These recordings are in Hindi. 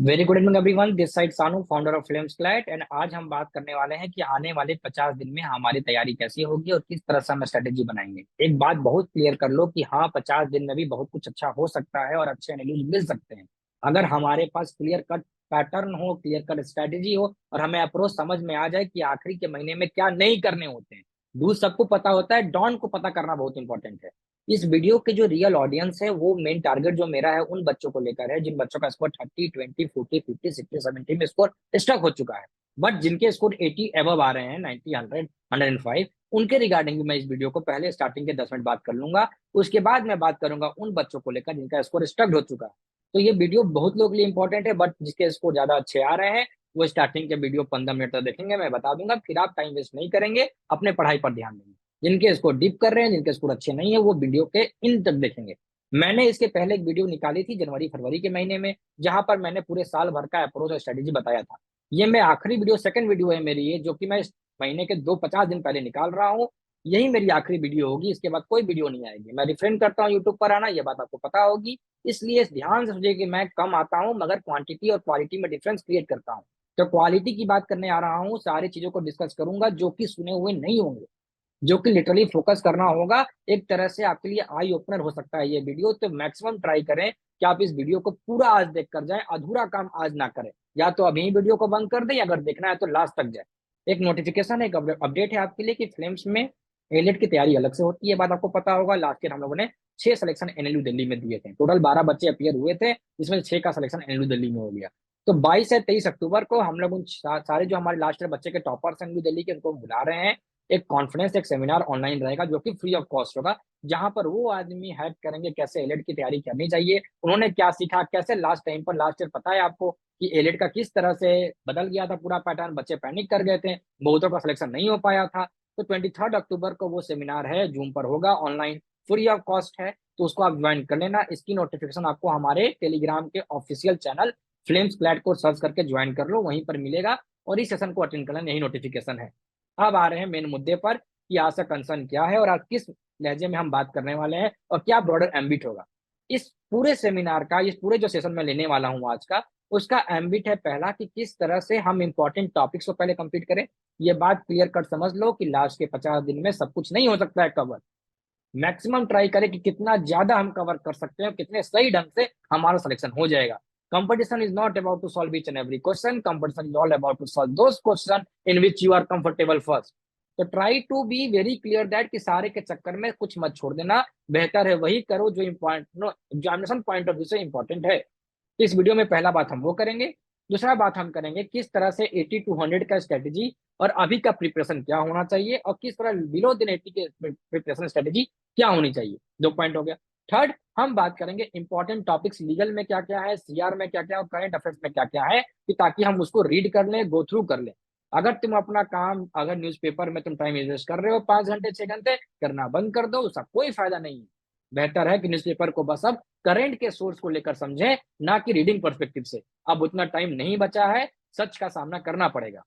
Very good evening everyone, this side Sanu, founder of Flames CLAT. And आज हम बात करने वाले हैं कि आने वाले 50 दिन में हमारी तैयारी कैसी होगी और किस तरह से हम स्ट्रेटेजी बनाएंगे। एक बात बहुत क्लियर कर लो कि हाँ, 50 दिन में भी बहुत कुछ अच्छा हो सकता है और अच्छे एनालिस्ट मिल सकते हैं अगर हमारे पास क्लियर कट पैटर्न हो, क्लियर कट स्ट्रेटेजी हो और हमें अप्रोच समझ में आ जाए कि आखिरी के महीने में क्या नहीं करने होते हैं। डू सबको पता होता है, डॉन को पता करना बहुत इंपॉर्टेंट है। इस वीडियो के जो रियल ऑडियंस है, वो मेन टारगेट जो मेरा है उन बच्चों को लेकर है जिन बच्चों का स्कोर 30, 20, 40, 50, 60, 70 में स्कोर स्टक हो चुका है। बट जिनके स्कोर 80 एबव आ रहे हैं, 90, 100, 105, उनके रिगार्डिंग भी मैं इस वीडियो को पहले स्टार्टिंग के 10 मिनट बात कर लूंगा। उसके बाद मैं बात करूंगा उन बच्चों को लेकर जिनका स्कोर स्टक हो चुका है। तो ये वीडियो बहुत लोगों के लिए इंपॉर्टेंट है, बट जिसके स्कोर ज्यादा अच्छे आ रहे हैं वो स्टार्टिंग के वीडियो 15 मिनट तक देखेंगे, मैं बता दूंगा, फिर आप टाइम वेस्ट नहीं करेंगे, अपने पढ़ाई पर ध्यान देंगे। जिनके स्कोर डिप कर रहे हैं, जिनके स्कोर अच्छे नहीं है, वो वीडियो के इन तक देखेंगे। मैंने इसके पहले एक वीडियो निकाली थी जनवरी फरवरी के महीने में, जहां पर मैंने पूरे साल भर का अप्रोच और स्ट्रेटेजी बताया था। ये मैं आखिरी वीडियो, सेकंड वीडियो है मेरी ये, जो कि मैं इस महीने के 50 दिन पहले निकाल रहा हूँ। यही मेरी आखिरी वीडियो होगी, इसके बाद कोई वीडियो नहीं आएगी। मैं रिफ्रेन करता हूँ यूट्यूब पर आना, ये बात आपको पता होगी। इसलिए ध्यान से समझिए कि मैं कम आता हूँ मगर क्वांटिटी और क्वालिटी में डिफरेंस क्रिएट करता हूँ। तो क्वालिटी की बात करने आ रहा हूँ, सारी चीजों को डिस्कस करूंगा जो कि सुने हुए नहीं होंगे, जो कि लिटरली फोकस करना होगा। एक तरह से आपके लिए आई ओपनर हो सकता है ये वीडियो। तो मैक्सिमम ट्राई करें कि आप इस वीडियो को पूरा आज देख कर जाए, अधूरा काम आज ना करें। या तो अभी वीडियो को बंद कर दें, अगर देखना है तो लास्ट तक जाए। एक नोटिफिकेशन, एक अपडेट है आपके लिए कि फ्लेम्स में एलिट की तैयारी अलग से होती है। बात आपको पता होगा, लास्ट ईयर हम लोगों ने 6 सिलेक्शन एनएलयू दिल्ली में दिए थे। टोटल 12 बच्चे अपियर हुए थे, जिसमें 6 का सिलेक्शन एनएलयू दिल्ली में हो गया। तो 22 से 23 अक्टूबर को हम लोग उन सारे जो हमारे लास्ट ईयर बच्चे के टॉपर्स एनएलयू दिल्ली के, उनको बुला रहे हैं। एक कॉन्फ्रेंस, एक सेमिनार ऑनलाइन रहेगा जो कि फ्री ऑफ कॉस्ट होगा, जहां पर वो आदमी हेल्प करेंगे कैसे एलिट की तैयारी करनी चाहिए, उन्होंने क्या सीखा, कैसे लास्ट टाइम पर, लास्ट ईयर पता है आपको कि एलिट का किस तरह से बदल गया था पूरा पैटर्न, बच्चे पैनिक कर गए थे, बहुतों का सिलेक्शन नहीं हो पाया था। तो 23 अक्टूबर को वो सेमिनार है, जूम पर होगा, ऑनलाइन, फ्री ऑफ कॉस्ट है। तो उसको आप ज्वाइन कर लेना। इसकी नोटिफिकेशन आपको हमारे टेलीग्राम के ऑफिशियल चैनल फ्लेम्स क्लैट को सर्च करके ज्वाइन कर लो, वहीं पर मिलेगा। और इस सेशन को अटेंड कर लेना, यही नोटिफिकेशन है। अब आ रहे हैं मेन मुद्दे पर कि आज का कंसर्न क्या है और आज किस लहजे में हम बात करने वाले हैं और क्या ब्रॉडर एम्बिट होगा इस पूरे सेमिनार का। इस पूरे जो सेशन में लेने वाला हूं आज का, उसका एम्बिट है पहला कि किस तरह से हम इंपॉर्टेंट टॉपिक्स को पहले कंप्लीट करें। ये बात क्लियर कट समझ लो कि लास्ट के 50 दिन में सब कुछ नहीं हो सकता है कवर। मैक्सिमम ट्राई करें कि कितना ज्यादा हम कवर कर सकते हैं, कितने सही ढंग से हमारा सिलेक्शन हो जाएगा। Competition is not about to solve each and every question, competition is all about to solve those question in which you are comfortable first. तो try to be very clear that कि सारे के चक्कर में कुछ मत छोड़ देना। बेहतर है वही करो जो एग्जामिनेशन पॉइंट ऑफ व्यू से इंपॉर्टेंट है। तो इस वीडियो में पहला बात हम वो करेंगे। दूसरा बात हम करेंगे किस तरह से 80 to 100 का स्ट्रेटेजी और अभी का प्रिपरेशन क्या होना चाहिए, और किस तरह बिलो दिन 80 के प्रिपरेशन स्ट्रेटेजी क्या होनी चाहिए। 2 पॉइंट हो गया। थर्ड, हम बात करेंगे इंपॉर्टेंट टॉपिक्स, लीगल में क्या क्या है, सीआर में क्या क्या और करंट अफेयर्स में क्या क्या है, कि ताकि हम उसको रीड कर लें, गो थ्रू कर लें। अगर तुम अपना काम, अगर न्यूज़पेपर में तुम टाइम इन्वेस्ट कर रहे हो 5 घंटे 6 घंटे, करना बंद कर दो, उसका कोई फायदा नहीं है। बेहतर है कि न्यूज़पेपर को बस अब करंट के सोर्स को लेकर समझें, ना कि रीडिंग पर्सपेक्टिव से। अब उतना टाइम नहीं बचा है, सच का सामना करना पड़ेगा।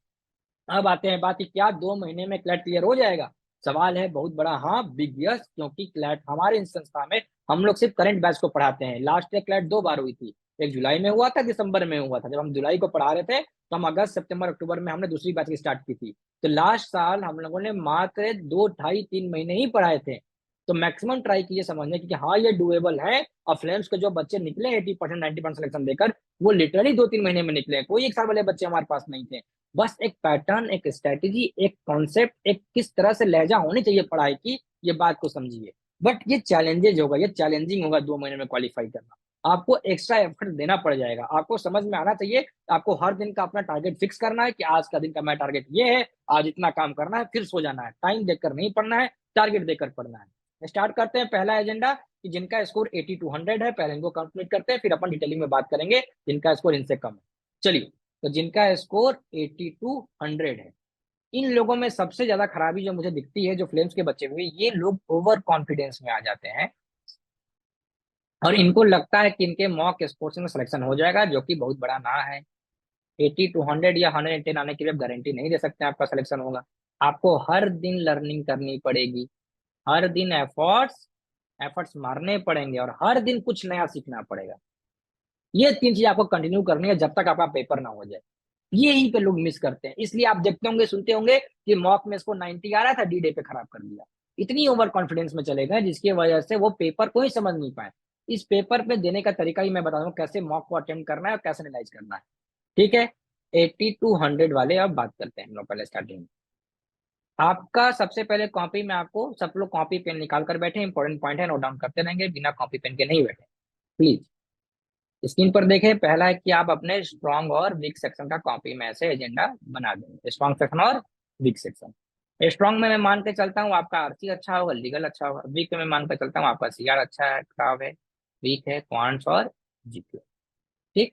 अब आते हैं बात कि क्या 2 महीने में क्लैट क्लियर हो जाएगा। सवाल है बहुत बड़ा, हाँ बिग यस, क्योंकि क्लैट हमारे इस संस्था में हम लोग सिर्फ करंट बैच को पढ़ाते हैं। लास्ट ईयर क्लैट 2 बार हुई थी, एक जुलाई में हुआ था, दिसंबर में हुआ था। जब हम जुलाई को पढ़ा रहे थे तो हम अगस्त सितंबर अक्टूबर में हमने दूसरी बैच की स्टार्ट की थी। तो लास्ट साल हम लोगों ने मात्र 2, 2.5, 3 महीने ही पढ़ाए थे। तो मैक्सिमम ट्राई कीजिए समझने की कि हाँ ये डुएबल है। और फ्लेम्स के जो बच्चे निकले 80%, 90% सिलेक्शन देकर, वो लिटरली 2, 3 महीने में निकले। कोई एक साल वाले बच्चे हमारे पास नहीं थे। बस एक पैटर्न, एक स्ट्रेटेजी, एक कॉन्सेप्ट, एक किस तरह से लहजा होनी चाहिए पढ़ाई की, ये बात को समझिए। बट ये चैलेंजेज होगा, ये चैलेंजिंग होगा 2 महीने में क्वालिफाई करना। आपको एक्स्ट्रा एफर्ट देना पड़ जाएगा। आपको समझ में आना चाहिए, आपको हर दिन का अपना टारगेट फिक्स करना है कि आज का दिन का मैं टारगेट ये है, आज इतना काम करना है, फिर सो जाना है। टाइम देकर नहीं पढ़ना है, टारगेट देकर पढ़ना है। स्टार्ट करते हैं पहला एजेंडा कि जिनका स्कोर 80 to 100 है, पहले इनको कंप्लीट करते हैं, फिर अपन डिटेलिंग में बात करेंगे जिनका स्कोर इनसे कम है। चलिए, तो जिनका स्कोर 80 to 100 है, इन लोगों में सबसे ज्यादा खराबी जो मुझे दिखती है, जो फ्लेम्स के बच्चे हुए, ये लोग ओवर कॉन्फिडेंस में आ जाते हैं और इनको लगता है कि इनके मॉक स्पोर्ट्स में सिलेक्शन हो जाएगा, जो कि बहुत बड़ा ना है। 80 to 100 या 110 आने की भी गारंटी नहीं दे सकते आपका सिलेक्शन होगा। आपको हर दिन लर्निंग करनी पड़ेगी, हर दिन एफर्ट्स एफर्ट्स मारने पड़ेंगे और हर दिन कुछ नया सीखना पड़ेगा। ये 3 चीज आपको कंटिन्यू करनी है जब तक आपका पेपर ना हो जाए। यहीं पे लोग मिस करते हैं, इसलिए आप देखते होंगे सुनते होंगे कि मॉक में इसको 90 आ रहा था, डी डे पे खराब कर दिया। इतनी ओवर कॉन्फिडेंस में चले गए जिसकी वजह से वो पेपर को ही समझ नहीं पाए। इस पेपर पे देने का तरीका ही मैं बता दूं कैसे मॉक को अटेम्प्ट करना है और कैसे एनालाइज करना है। ठीक है, 80 to 100 वाले अब बात करते हैं हम लोग पहले स्टार्टिंग में। आपका सबसे पहले कॉपी में, आपको सब लोग कॉपी पेन निकाल कर बैठे, इंपॉर्टेंट पॉइंट है नोट डाउन करते रहेंगे, बिना कॉपी पेन के नहीं बैठे प्लीज। स्क्रीन पर देखें, पहला है कि आप अपने स्ट्रॉन्ग और वीक सेक्शन का कॉपी में ऐसे एजेंडा बना देंगे, स्ट्रॉन्ग सेक्शन और वीक सेक्शन। स्ट्रॉन्ग में मैं मान के चलता हूँ आपका आरसी अच्छा होगा, लीगल अच्छा होगा। वीक में मैं मान के चलता हूँ आपका सीआर अच्छा है, खराब है, वीक है, क्वांट्स और जीके। ठीक,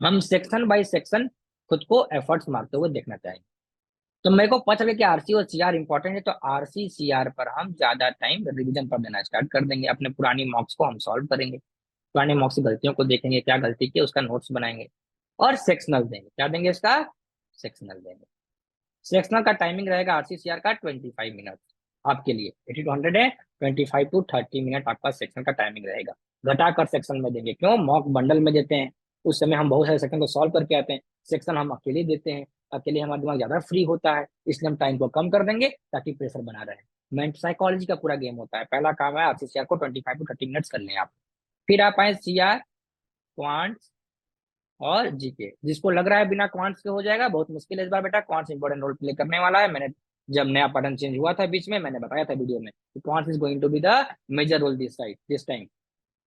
हम सेक्शन बाय सेक्शन खुद को एफर्ट्स मारते हुए देखना चाहेंगे। तो मेरे को पता चला कि आरसी और सीआर इंपॉर्टेंट है, तो आरसी सीआर पर हम ज्यादा टाइम रिवीजन पर देना स्टार्ट कर देंगे, अपने पुरानी मॉक्स को हम सॉल्व करेंगे, पुराने मॉक्स की गलतियों को देखेंगे, क्या गलती की उसका नोट्स बनाएंगे, और सेक्शनल देंगे। क्या देंगे इसका? सेक्शनल देंगे। सेक्शनल का टाइमिंग रहेगा आरसीसीआर का 25 मिनट आपके लिए, 80 to 100 है, 25 to 30 मिनट आपका सेक्शन का टाइमिंग रहेगा। घटाकर सेक्शन में देंगे, क्यों? मॉक बंडल में देते हैं, उस समय हम बहुत सारे सेक्शन को सॉल्व करके आते हैं, सेक्शन हम अकेले देते हैं, अकेले हमारा दिमाग ज्यादा फ्री होता है, इसलिए हम टाइम को कम कर देंगे ताकि प्रेशर बना रहे। मेंट साइकोलॉजी का पूरा गेम होता है, पहला काम है आरसीसीआर को 25 to 30 मिनट्स कर लें आप। फिर आप आए सीआर, क्वांट्स और जीके। जिसको लग रहा है बिना क्वांट्स के हो जाएगा, बहुत मुश्किल है इस बार बेटा, क्वांट्स इंपॉर्टेंट रोल प्ले करने वाला है। मैंने जब नया पैटर्न चेंज हुआ था बीच में, मैंने बताया था वीडियो में कि quants is going to be the major role this side this time.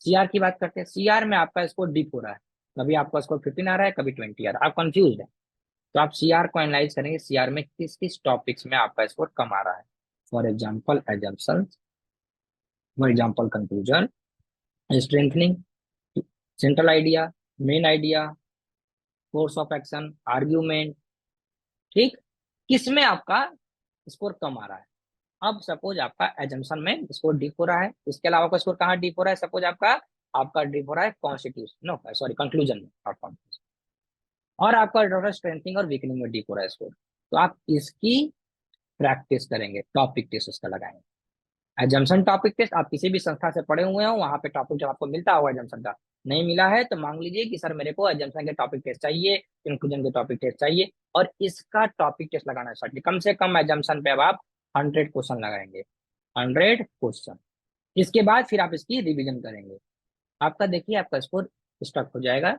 CR की बात करते हैं, सीआर में आपका स्कोर डिप हो रहा है, कभी आपका स्कोर 15 आ रहा है, कभी 20 आ रहा है, आप कंफ्यूज है। तो आप सीआर को एनालाइज करेंगे, सीआर में किस किस टॉपिक्स में आपका स्कोर कम आ रहा है। For example assumption, for example conclusion, strengthening, central idea, main idea, course of action, argument. ठीक, किसमें आपका स्कोर कम आ रहा है? अब सपोज आपका एजम्पशन में स्कोर डिप हो रहा है, इसके अलावा आपका स्कोर कहाँ डिप हो रहा है? सपोज आपका आपका डिप हो रहा है कॉन्स्टिट्यूशन, नो सॉरी कंक्लूजन में, आपका और आपका स्ट्रेंथिंग और वीकनिंग में डिप हो रहा है स्कोर। तो आप इसकी प्रैक्टिस करेंगे, टॉपिक टेस्ट उसका लगाएंगे। एजम्पशन टॉपिक टेस्ट आप किसी भी संस्था से पढ़े हुए हो, वहां पे टॉपिक जब आपको मिलता होगा एजम्पशन का, नहीं मिला है तो मांग लीजिए कि सर मेरे को एजम्पशन के टॉपिक टेस्ट चाहिए, कंक्लूजन के टॉपिक टेस्ट चाहिए, और इसका टॉपिक टेस्ट लगाना स्टार्ट कीजिए। कम से कम एजम्पशन पे अब आप 100 क्वेश्चन लगाएंगे, 100 क्वेश्चन। इसके बाद फिर आप इसकी रिवीजन करेंगे। आपका देखिए आपका स्कोर स्टक हो जाएगा,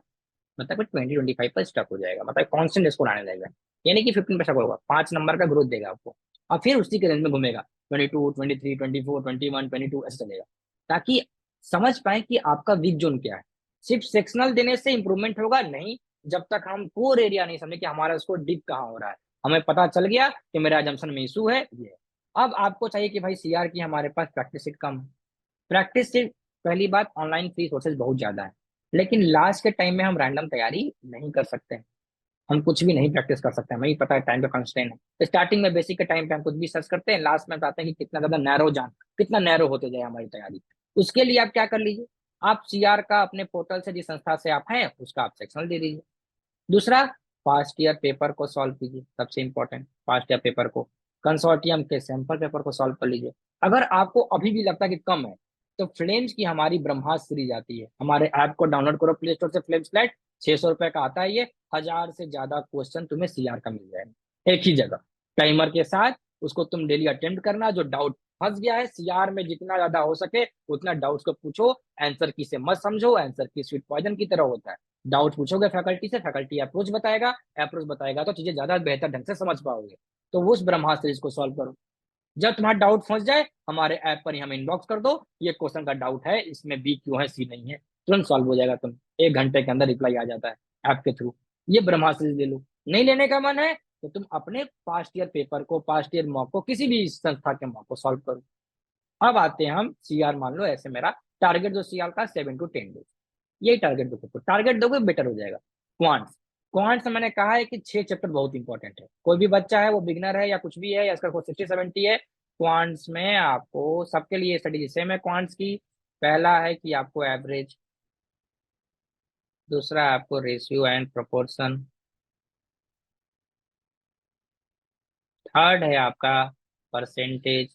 मतलब 20-25 पर स्टक हो जाएगा, मतलब कांस्टेंट स्कोर आने लगेगा, यानी कि 15 पर स्टक होगा, 5 नंबर का ग्रोथ देगा आपको, और फिर उसी के रेंज में घूमेगा, 22, 23, 24, 21, 22 ऐसे चलेगा, ताकि समझ पाए कि आपका वीक जोन क्या है। सिर्फ सेक्शनल देने से इंप्रूवमेंट होगा नहीं, जब तक हम कोर एरिया नहीं समझे कि हमारा स्कोर डीप कहाँ हो रहा है। हमें पता चल गया कि मेरा जंक्शन में इशू है ये है। अब आपको चाहिए कि भाई सीआर की हमारे पास प्रैक्टिस सीट कम है। प्रैक्टिस से पहली बात, ऑनलाइन फ्री सोर्सेज बहुत ज्यादा है, लेकिन लास्ट के टाइम में हम रैंडम तैयारी नहीं कर सकते हैं, हम कुछ भी नहीं प्रैक्टिस कर सकते, हमें ही पता है टाइम का कंस्ट्रेंट है। तो स्टार्टिंग में बेसिक के टाइम पे हम कुछ भी सर्च करते हैं, लास्ट में बताते हैं कि कितना ज्यादा नैरो जान, कितना नैरो होते जाए हमारी तैयारी। उसके लिए आप क्या कर लीजिए, आप सीआर का अपने पोर्टल से, जिस संस्था से आप हैं उसका आप सेक्शनल दे दीजिए। दूसरा, पास्ट ईयर पेपर को सॉल्व कीजिए, सबसे इंपॉर्टेंट पास्ट ईयर पेपर को, कंसोर्टियम के सैंपल पेपर को सॉल्व कर लीजिए। अगर आपको अभी भी लगता है कि कम है, तो फ्लेम्स की हमारी ब्रह्मास्त्र सीरीज आती है, हमारे ऐप को डाउनलोड करो प्ले स्टोर से, फ्लेम्स फ्लैट, 600 रुपए का आता है ये, 1000 से ज्यादा क्वेश्चन तुम्हें सीआर का मिल जाएगा एक ही जगह, टाइमर के साथ। उसको तुम डेली अटेम्प्ट करना, जो डाउट फंस गया है सीआर में, जितना ज्यादा हो सके उतना डाउट्स को पूछो, आंसर की से मत समझो, आंसर की स्वीट पॉइजन की तरह होता है। डाउट पूछोगे फैकल्टी से, फैकल्टी अप्रोच बताएगा, अप्रोच बताएगा तो चीजें ज्यादा बेहतर ढंग से समझ पाओगे। तो उस ब्रह्मास्त्र सीरीज को सॉल्व करो। जब तुम्हारा डाउट फंस जाए, हमारे ऐप पर ही हमें इनबॉक्स कर दो, ये क्वेश्चन का डाउट है, इसमें बी क्यों है सी नहीं है, तुरंत सॉल्व हो जाएगा, तुम 1 घंटे के अंदर रिप्लाई आ जाता है ऐप के थ्रू। ये ब्रह्मास्त्र सीरीज ले लो। नहीं लेने का मन है तो तुम अपने पास्ट ईयर पेपर को, पास्ट ईयर मॉक को, किसी भी संस्था के मॉक को सॉल्व करो। अब आते हैं हम सीआर, मान लो ऐसे मेरा टारगेट जो सीआर का 7 to 10 डेज, यही टारगेट दो, टारगेट दोगे बेटर हो जाएगा। क्वांट्स, क्वांट्स में मैंने कहा है कि 6 चैप्टर बहुत इंपॉर्टेंट है, कोई भी बच्चा है वो बिगनर है या कुछ भी है, या इसका 60-70 है, क्वांट्स में आपको सबके लिए स्टडी सेम है क्वांट्स की। पहला है कि आपको एवरेज, दूसरा है आपको रेशियो एंड प्रोपोर्शन, थर्ड है आपका परसेंटेज,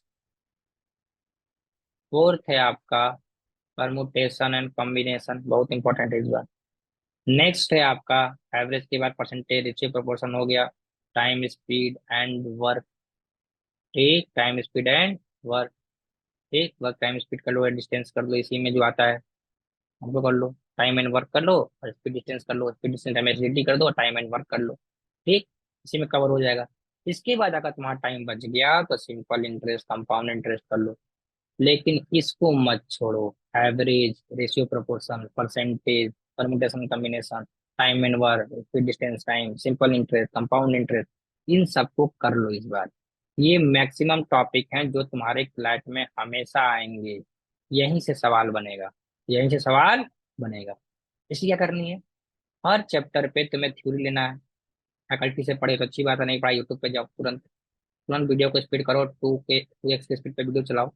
फोर्थ है आपका परमुटेशन एंड कॉम्बिनेशन, बहुत इंपॉर्टेंट है इस बार, नेक्स्ट है आपका एवरेज के बाद परसेंटेज, रेशियो, प्रोपोर्शन हो गया, टाइम स्पीड एंड वर्क। ठीक, टाइम स्पीड एंड वर्क। ठीक, वर्क टाइम स्पीड कर लो, डिस्टेंस कर लो, इसी में जो आता है हमको कर लो। टाइम एंड वर्क कर लो और स्पीड डिस्टेंस कर लो, स्पीड डिस्टेंस टाइम एसिडिटी कर दो और टाइम एंड वर्क कर लो। ठीक, इसी में कवर हो जाएगा। इसके बाद अगर तुम्हारा टाइम बच गया तो सिंपल इंटरेस्ट, कंपाउंड इंटरेस्ट कर लो। लेकिन इसको मत छोड़ो। Average, ratio proportion, percentage, permutation combination, time and work, speed distance time, simple interest, compound interest, इन सबको कर लो इस बार। ये मैक्सिमम टॉपिक हैं जो तुम्हारे क्लास में हमेशा आएंगे। यहीं से सवाल बनेगा, यहीं से सवाल बनेगा। इसलिए क्या करनी है, हर चैप्टर पे तुम्हें थ्योरी लेना है। फैकल्टी से पढ़े तो अच्छी बात है, नहीं पढ़ा यूट्यूब पे जाओ, तुरंत तुरंत वीडियो को स्पीड करो, 2x के स्पीड पे वीडियो चलाओ,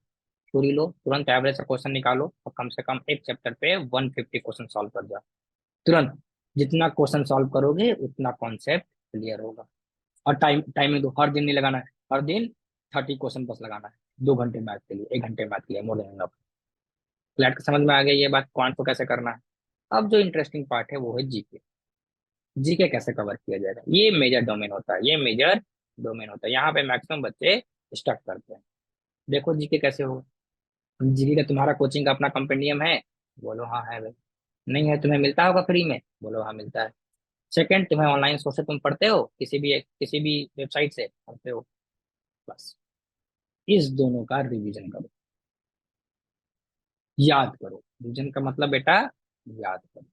थ्योरी लो, तुरंत एवरेज का क्वेश्चन निकालो और कम से कम एक चैप्टर पे 150 क्वेश्चन सॉल्व कर जाओ तुरंत। जितना क्वेश्चन सॉल्व करोगे उतना कॉन्सेप्ट क्लियर होगा। और टाइमिंग दो, हर दिन नहीं लगाना है, हर दिन 30 क्वेश्चन बस लगाना है, 2 घंटे मैथ के लिए, 1 घंटे मैथ के लिए, मोर देन इनफ। फ्लैट समझ में आ गया ये बात, क्वांट को कैसे करना है। अब जो इंटरेस्टिंग पार्ट है वो है जीके। जीके कैसे कवर किया जाएगा, ये मेजर डोमेन होता है, ये मेजर डोमेन होता है, यहाँ पे मैक्सिमम बच्चे स्टक करते हैं। देखो जीके कैसे होगा। जीके का तुम्हारा कोचिंग का अपना कंपेंडियम है, बोलो हाँ है भाई। नहीं है, तुम्हें मिलता होगा फ्री में, बोलो हाँ मिलता है। सेकंड, तुम्हें ऑनलाइन सोर्स से तुम पढ़ते हो, किसी भी वेबसाइट से पढ़ते हो, बस इस दोनों का रिवीजन करो, याद करो। रिवीजन का मतलब बेटा याद करो,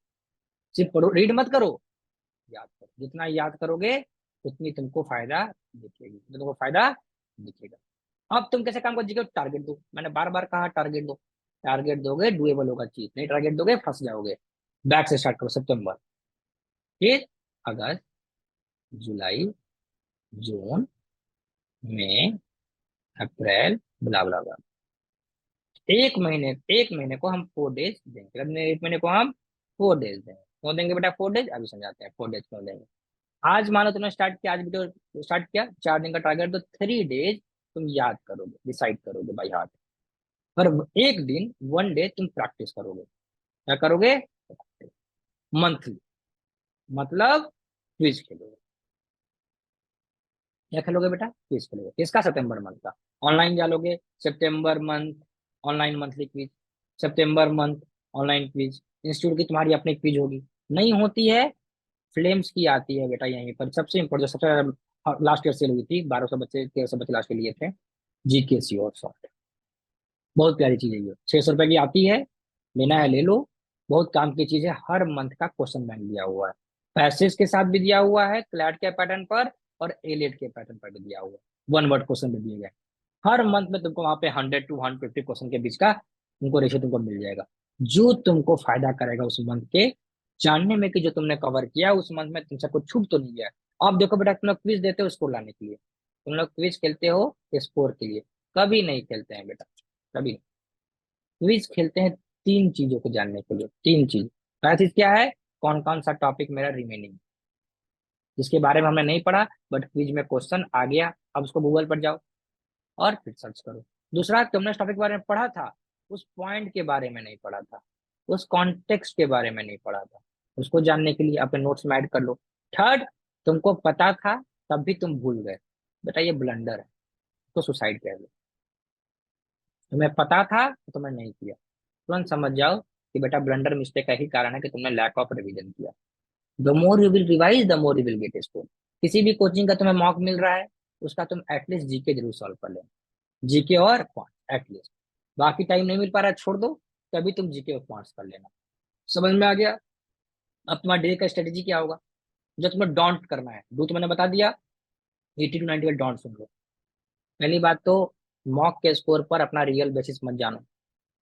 सिर्फ पढ़ो, रीड मत करो, याद करो। जितना याद करोगे उतनी तुमको फायदा दिखेगी, तो तुमको फायदा दिखेगा। अब तुम कैसे काम कर, जीके टारगेट दो, मैंने बार बार कहा टारगेट दो। टारगेट दोगे डुएबल होगा चीज, नहीं टारगेट दोगे फंस जाओगे। बैक से स्टार्ट करो, सितंबर, फिर अगस्त, जुलाई, जून, मई, अप्रैल, बुला बुला बुला। एक महीने को हम 4 डेज देंगे, मतलब एक महीने को हम 4 डेज देंगे। क्यों देंगे बेटा 4 डेज, अभी समझाते हैं 4 डेज क्यों देंगे। आज मानो तुमने स्टार्ट किया, आज वीडियो स्टार्ट किया, 4 दिन का टारगेट, तो 3 डेज तुम याद करोगे, डिसाइड करोगे बाई हार्ट। पर एक दिन, 1 डे तुम प्रैक्टिस करोगे। क्या करोगे, मंथली, मतलब क्विज खेलोगे। क्या खेलोगे बेटा, क्विज खेलोगे, किसका, सितंबर मंथ का। ऑनलाइन डालोगे सितंबर मंथ ऑनलाइन मंथली क्विज, सितंबर मंथ ऑनलाइन क्विज। इंस्टीट्यूट की तुम्हारी अपनी क्विज होगी, नहीं होती है, फ्लेम्स की आती है बेटा यहीं पर। सबसे इम्पोर्टेंट, सबसे लास्ट ईयर सेल हुई थी, 1200 बच्चे, 1300 बच्चे लास्ट ईयर लिए थे। जीके और सॉफ्ट, बहुत प्यारी चीज है ये, 600 रुपए की आती है, लेना है ले लो। बहुत काम की चीज है, हर मंथ का क्वेश्चन बैंक दिया हुआ है, पैसेज के साथ भी दिया हुआ है, क्लैट के पैटर्न पर और एलेट के पैटर्न पर भी दिया हुआ है, 1 वर्ड क्वेश्चन भी दिए गए। हर मंथ में तुमको वहां पे 100 to 150 क्वेश्चन के बीच का तुमको रेशियो तुमको मिल जाएगा, जो तुमको फायदा करेगा उस मंथ के जानने में कि जो तुमने कवर किया उस मंथ में तुमसे कुछ छूट तो नहीं गया। अब देखो बेटा, तुम लोग क्विज देते हो स्कोर लाने के लिए, तुम लोग क्विज खेलते हो स्कोर के लिए, कभी नहीं खेलते हैं बेटा, कभी। क्विज खेलते हैं 3 चीजों को जानने के लिए, 3 चीज। पहला चीज क्या है, कौन कौन सा टॉपिक मेरा रिमेनिंग, जिसके बारे में हमने नहीं पढ़ा बट क्विज में क्वेश्चन आ गया, अब उसको गूगल पर जाओ और फिर सर्च करो। दूसरा, तुमने उस टॉपिक के बारे में पढ़ा था, उस पॉइंट के बारे में नहीं पढ़ा था, उस कॉन्टेक्स्ट के बारे में नहीं पढ़ा था, उसको जानने के लिए अपने नोट्स में ऐड कर लो। थर्ड, तुमको पता था तब भी तुम भूल गए, बेटा ये ब्लंडर है, तो सुसाइड कह लो। तुम्हें पता था तो तुमने नहीं किया, तुरंत समझ जाओ कि बेटा ब्लंडर मिस्टेक का ही कारण है कि तुमने लैक ऑफ रिवीजन किया। The more you will revise the more you will get score. किसी भी कोचिंग का तुम्हें मॉक मिल रहा है, उसका तुम एटलीस्ट जीके जरूर सॉल्व कर लेना, जीके और क्वांट एटलीस्ट। बाकी टाइम नहीं मिल पा रहा है छोड़ दो, तभी तुम जीके और क्वांट्स कर लेना। समझ में आ गया। अब तुम्हारा डे का स्ट्रेटेजी क्या होगा, जो तुम्हें डोंट करना है, डू तो मैंने बता दिया, 80 to 90 का डोंट सुन लो। पहली बात तो, मॉक के स्कोर पर अपना रियल बेसिस मत जानो,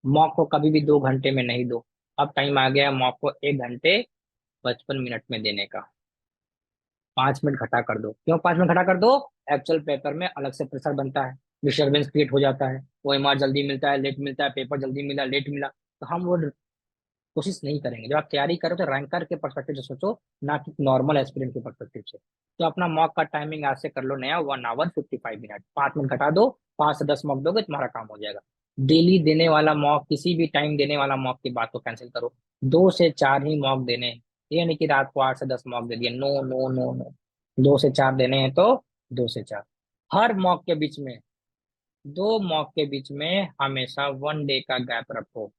मॉक को कभी भी 2 घंटे में नहीं दो। अब टाइम आ गया मॉक को 1 घंटे 55 मिनट में देने का, 5 मिनट घटा कर दो। क्यों 5 मिनट घटा कर दो, एक्चुअल पेपर में अलग से प्रेशर बनता है, डिस्टर्बेंस क्रिएट हो जाता है, OMR जल्दी मिलता है, लेट मिलता है, पेपर जल्दी मिला, लेट मिला, तो हम वो कोशिश नहीं करेंगे। जब आप तैयारी करो तो रैंकर के परस्पेक्टिव से सोचो, ना कि नॉर्मल एस्पिरेंट के परस्पेक्टिव से। तो अपना मॉक का टाइमिंग आज से कर लो नया, 1 hour 55 मिनट, 5 मिनट घटा दो, 5 से 10 मॉक दोगे तुम्हारा काम हो जाएगा। डेली देने वाला मॉक, किसी भी टाइम देने वाला मॉक की बात को कैंसिल करो, 2 से 4 ही मॉक देने हैं। ये नहीं कि रात को 8 से 10 मॉक दे दिए, नो नो नो नो। 2 से 4 देने हैं तो 2 से 4। हर मॉक के बीच में, 2 मॉक के बीच में हमेशा 1 डे का गैप रखो।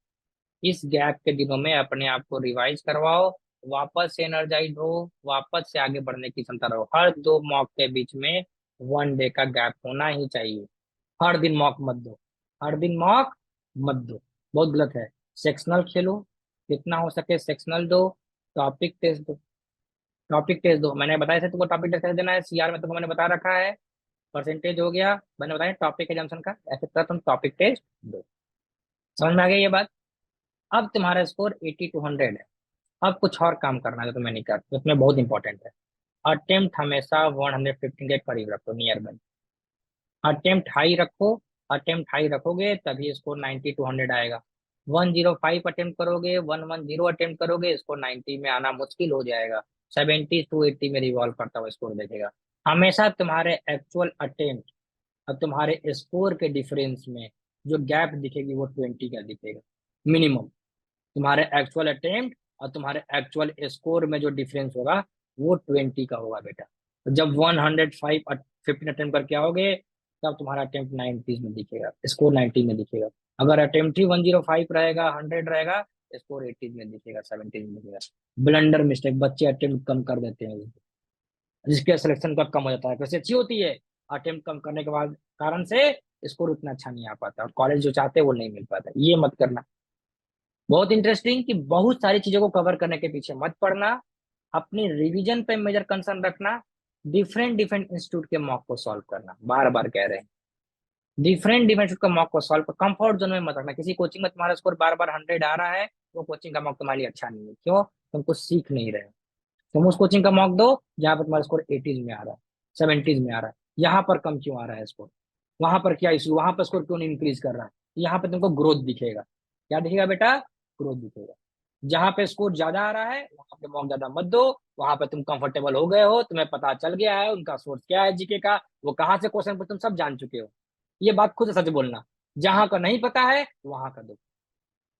इस गैप के दिनों में अपने आप को रिवाइज करवाओ, वापस से एनर्जाइज हो, वापस से आगे बढ़ने की क्षमता रहो। हर 2 मॉक के बीच में 1 डे का गैप होना ही चाहिए। हर दिन मॉक मत दो, हर दिन मॉक मत दो, बहुत गलत है। सेक्शनल खेलो, जितना हो सके सेक्शनल दो। टॉपिक टेस्ट दो, टॉपिक टेस्ट दो। मैंने बताया था तुमको टॉपिक टेस्ट कैसे देना है, सीआर में तुमको मैंने बता रखा है। परसेंटेज हो गया, मैंने बताया टॉपिक एग्जाम्शन का, ऐसे तरह तुम टॉपिक टेस्ट दो। समझ में आ गया ये बात? अब तुम्हारा स्कोर 80 to 100 है। अब कुछ और काम करना है जो तुम्हें नहीं कर, जो तुम्हें बहुत इंपॉर्टेंट है। अटेम्प्ट हमेशा 115 के करीब रखो, नियर बाई। अटेम्प्ट हाई रखो, अटेम्प्ट हाई रखोगे तभी स्कोर 90 to 100 आएगा। 105 अटेम्प्ट करोगे, 110 अटेम्प्ट करोगे, स्कोर 90 में आना मुश्किल हो जाएगा। 70 to 80 में रिवॉल्व करता हुआ स्कोर देखेगा। हमेशा तुम्हारे एक्चुअल अटेम्प्ट और तुम्हारे स्कोर के डिफरेंस में जो गैप दिखेगी वो 20 का दिखेगा मिनिमम। तुम्हारे एक्चुअल अटेम्प्ट और तुम्हारे एक्चुअल स्कोर में जो डिफरेंस होगा वो 20 का होगा बेटा। तो जब 105 15 अटेम्प्ट करके आओगे तब तुम्हारा अटेम्प्ट 90 में दिखेगा, स्कोर 90 में दिखेगा। अगर अटेम्प्ट ही 105 रहेगा, 100 रहेगा, स्कोर 80 में दिखेगा, 70 में दिखेगा। ब्लंडर मिस्टेक, बच्चे अटेम्प्ट कम कर देते हैं, जिसके सिलेक्शन का कम हो जाता है। वैसे अच्छी होती है, अटेम्प्ट कम करने के बाद कारण से स्कोर उतना अच्छा नहीं आ पाता और कॉलेज जो चाहते हैं वो नहीं मिल पाता। ये मत करना। बहुत इंटरेस्टिंग कि बहुत सारी चीजों को कवर करने के पीछे मत पड़ना, अपनी रिवीजन पे मेजर कंसर्न रखना। डिफरेंट डिफरेंट इंस्टीट्यूट के मॉक को सॉल्व करना, बार बार कह रहे हैं। डिफरेंट डिफरेंट इंस्टीट्यूट का मॉक को सॉल्व कर, कंफर्ट जोन में मत रखना। किसी कोचिंग में तुम्हारा स्कोर बार बार 100 आ रहा है, वो कोचिंग का मॉक तुम्हारे लिए अच्छा नहीं है। क्यों? तुम कुछ सीख नहीं रहे हो। तुम उस कोचिंग का मॉक दो जहाँ पर तुम्हारा स्कोर 80 में आ रहा है, 70 में आ रहा है। यहाँ पर कम क्यों आ रहा है स्कोर? वहां पर क्या इशू, वहां पर स्कोर क्यों नहीं इंक्रीज कर रहा है? यहाँ पे तुमको ग्रोथ दिखेगा। क्या दिखेगा बेटा? ग्रोथ दिखेगा। जहां पे स्कोर ज्यादा आ रहा है वहां पे मॉक ज्यादा मत दो। वहां पे तुम कंफर्टेबल हो गए हो, तुम्हें पता चल गया है उनका सोर्स क्या है, जीके का, वो कहाँ से क्वेश्चन पर तुम सब जान चुके हो। ये बात खुद सच बोलना। जहां का नहीं पता है वहां का दो,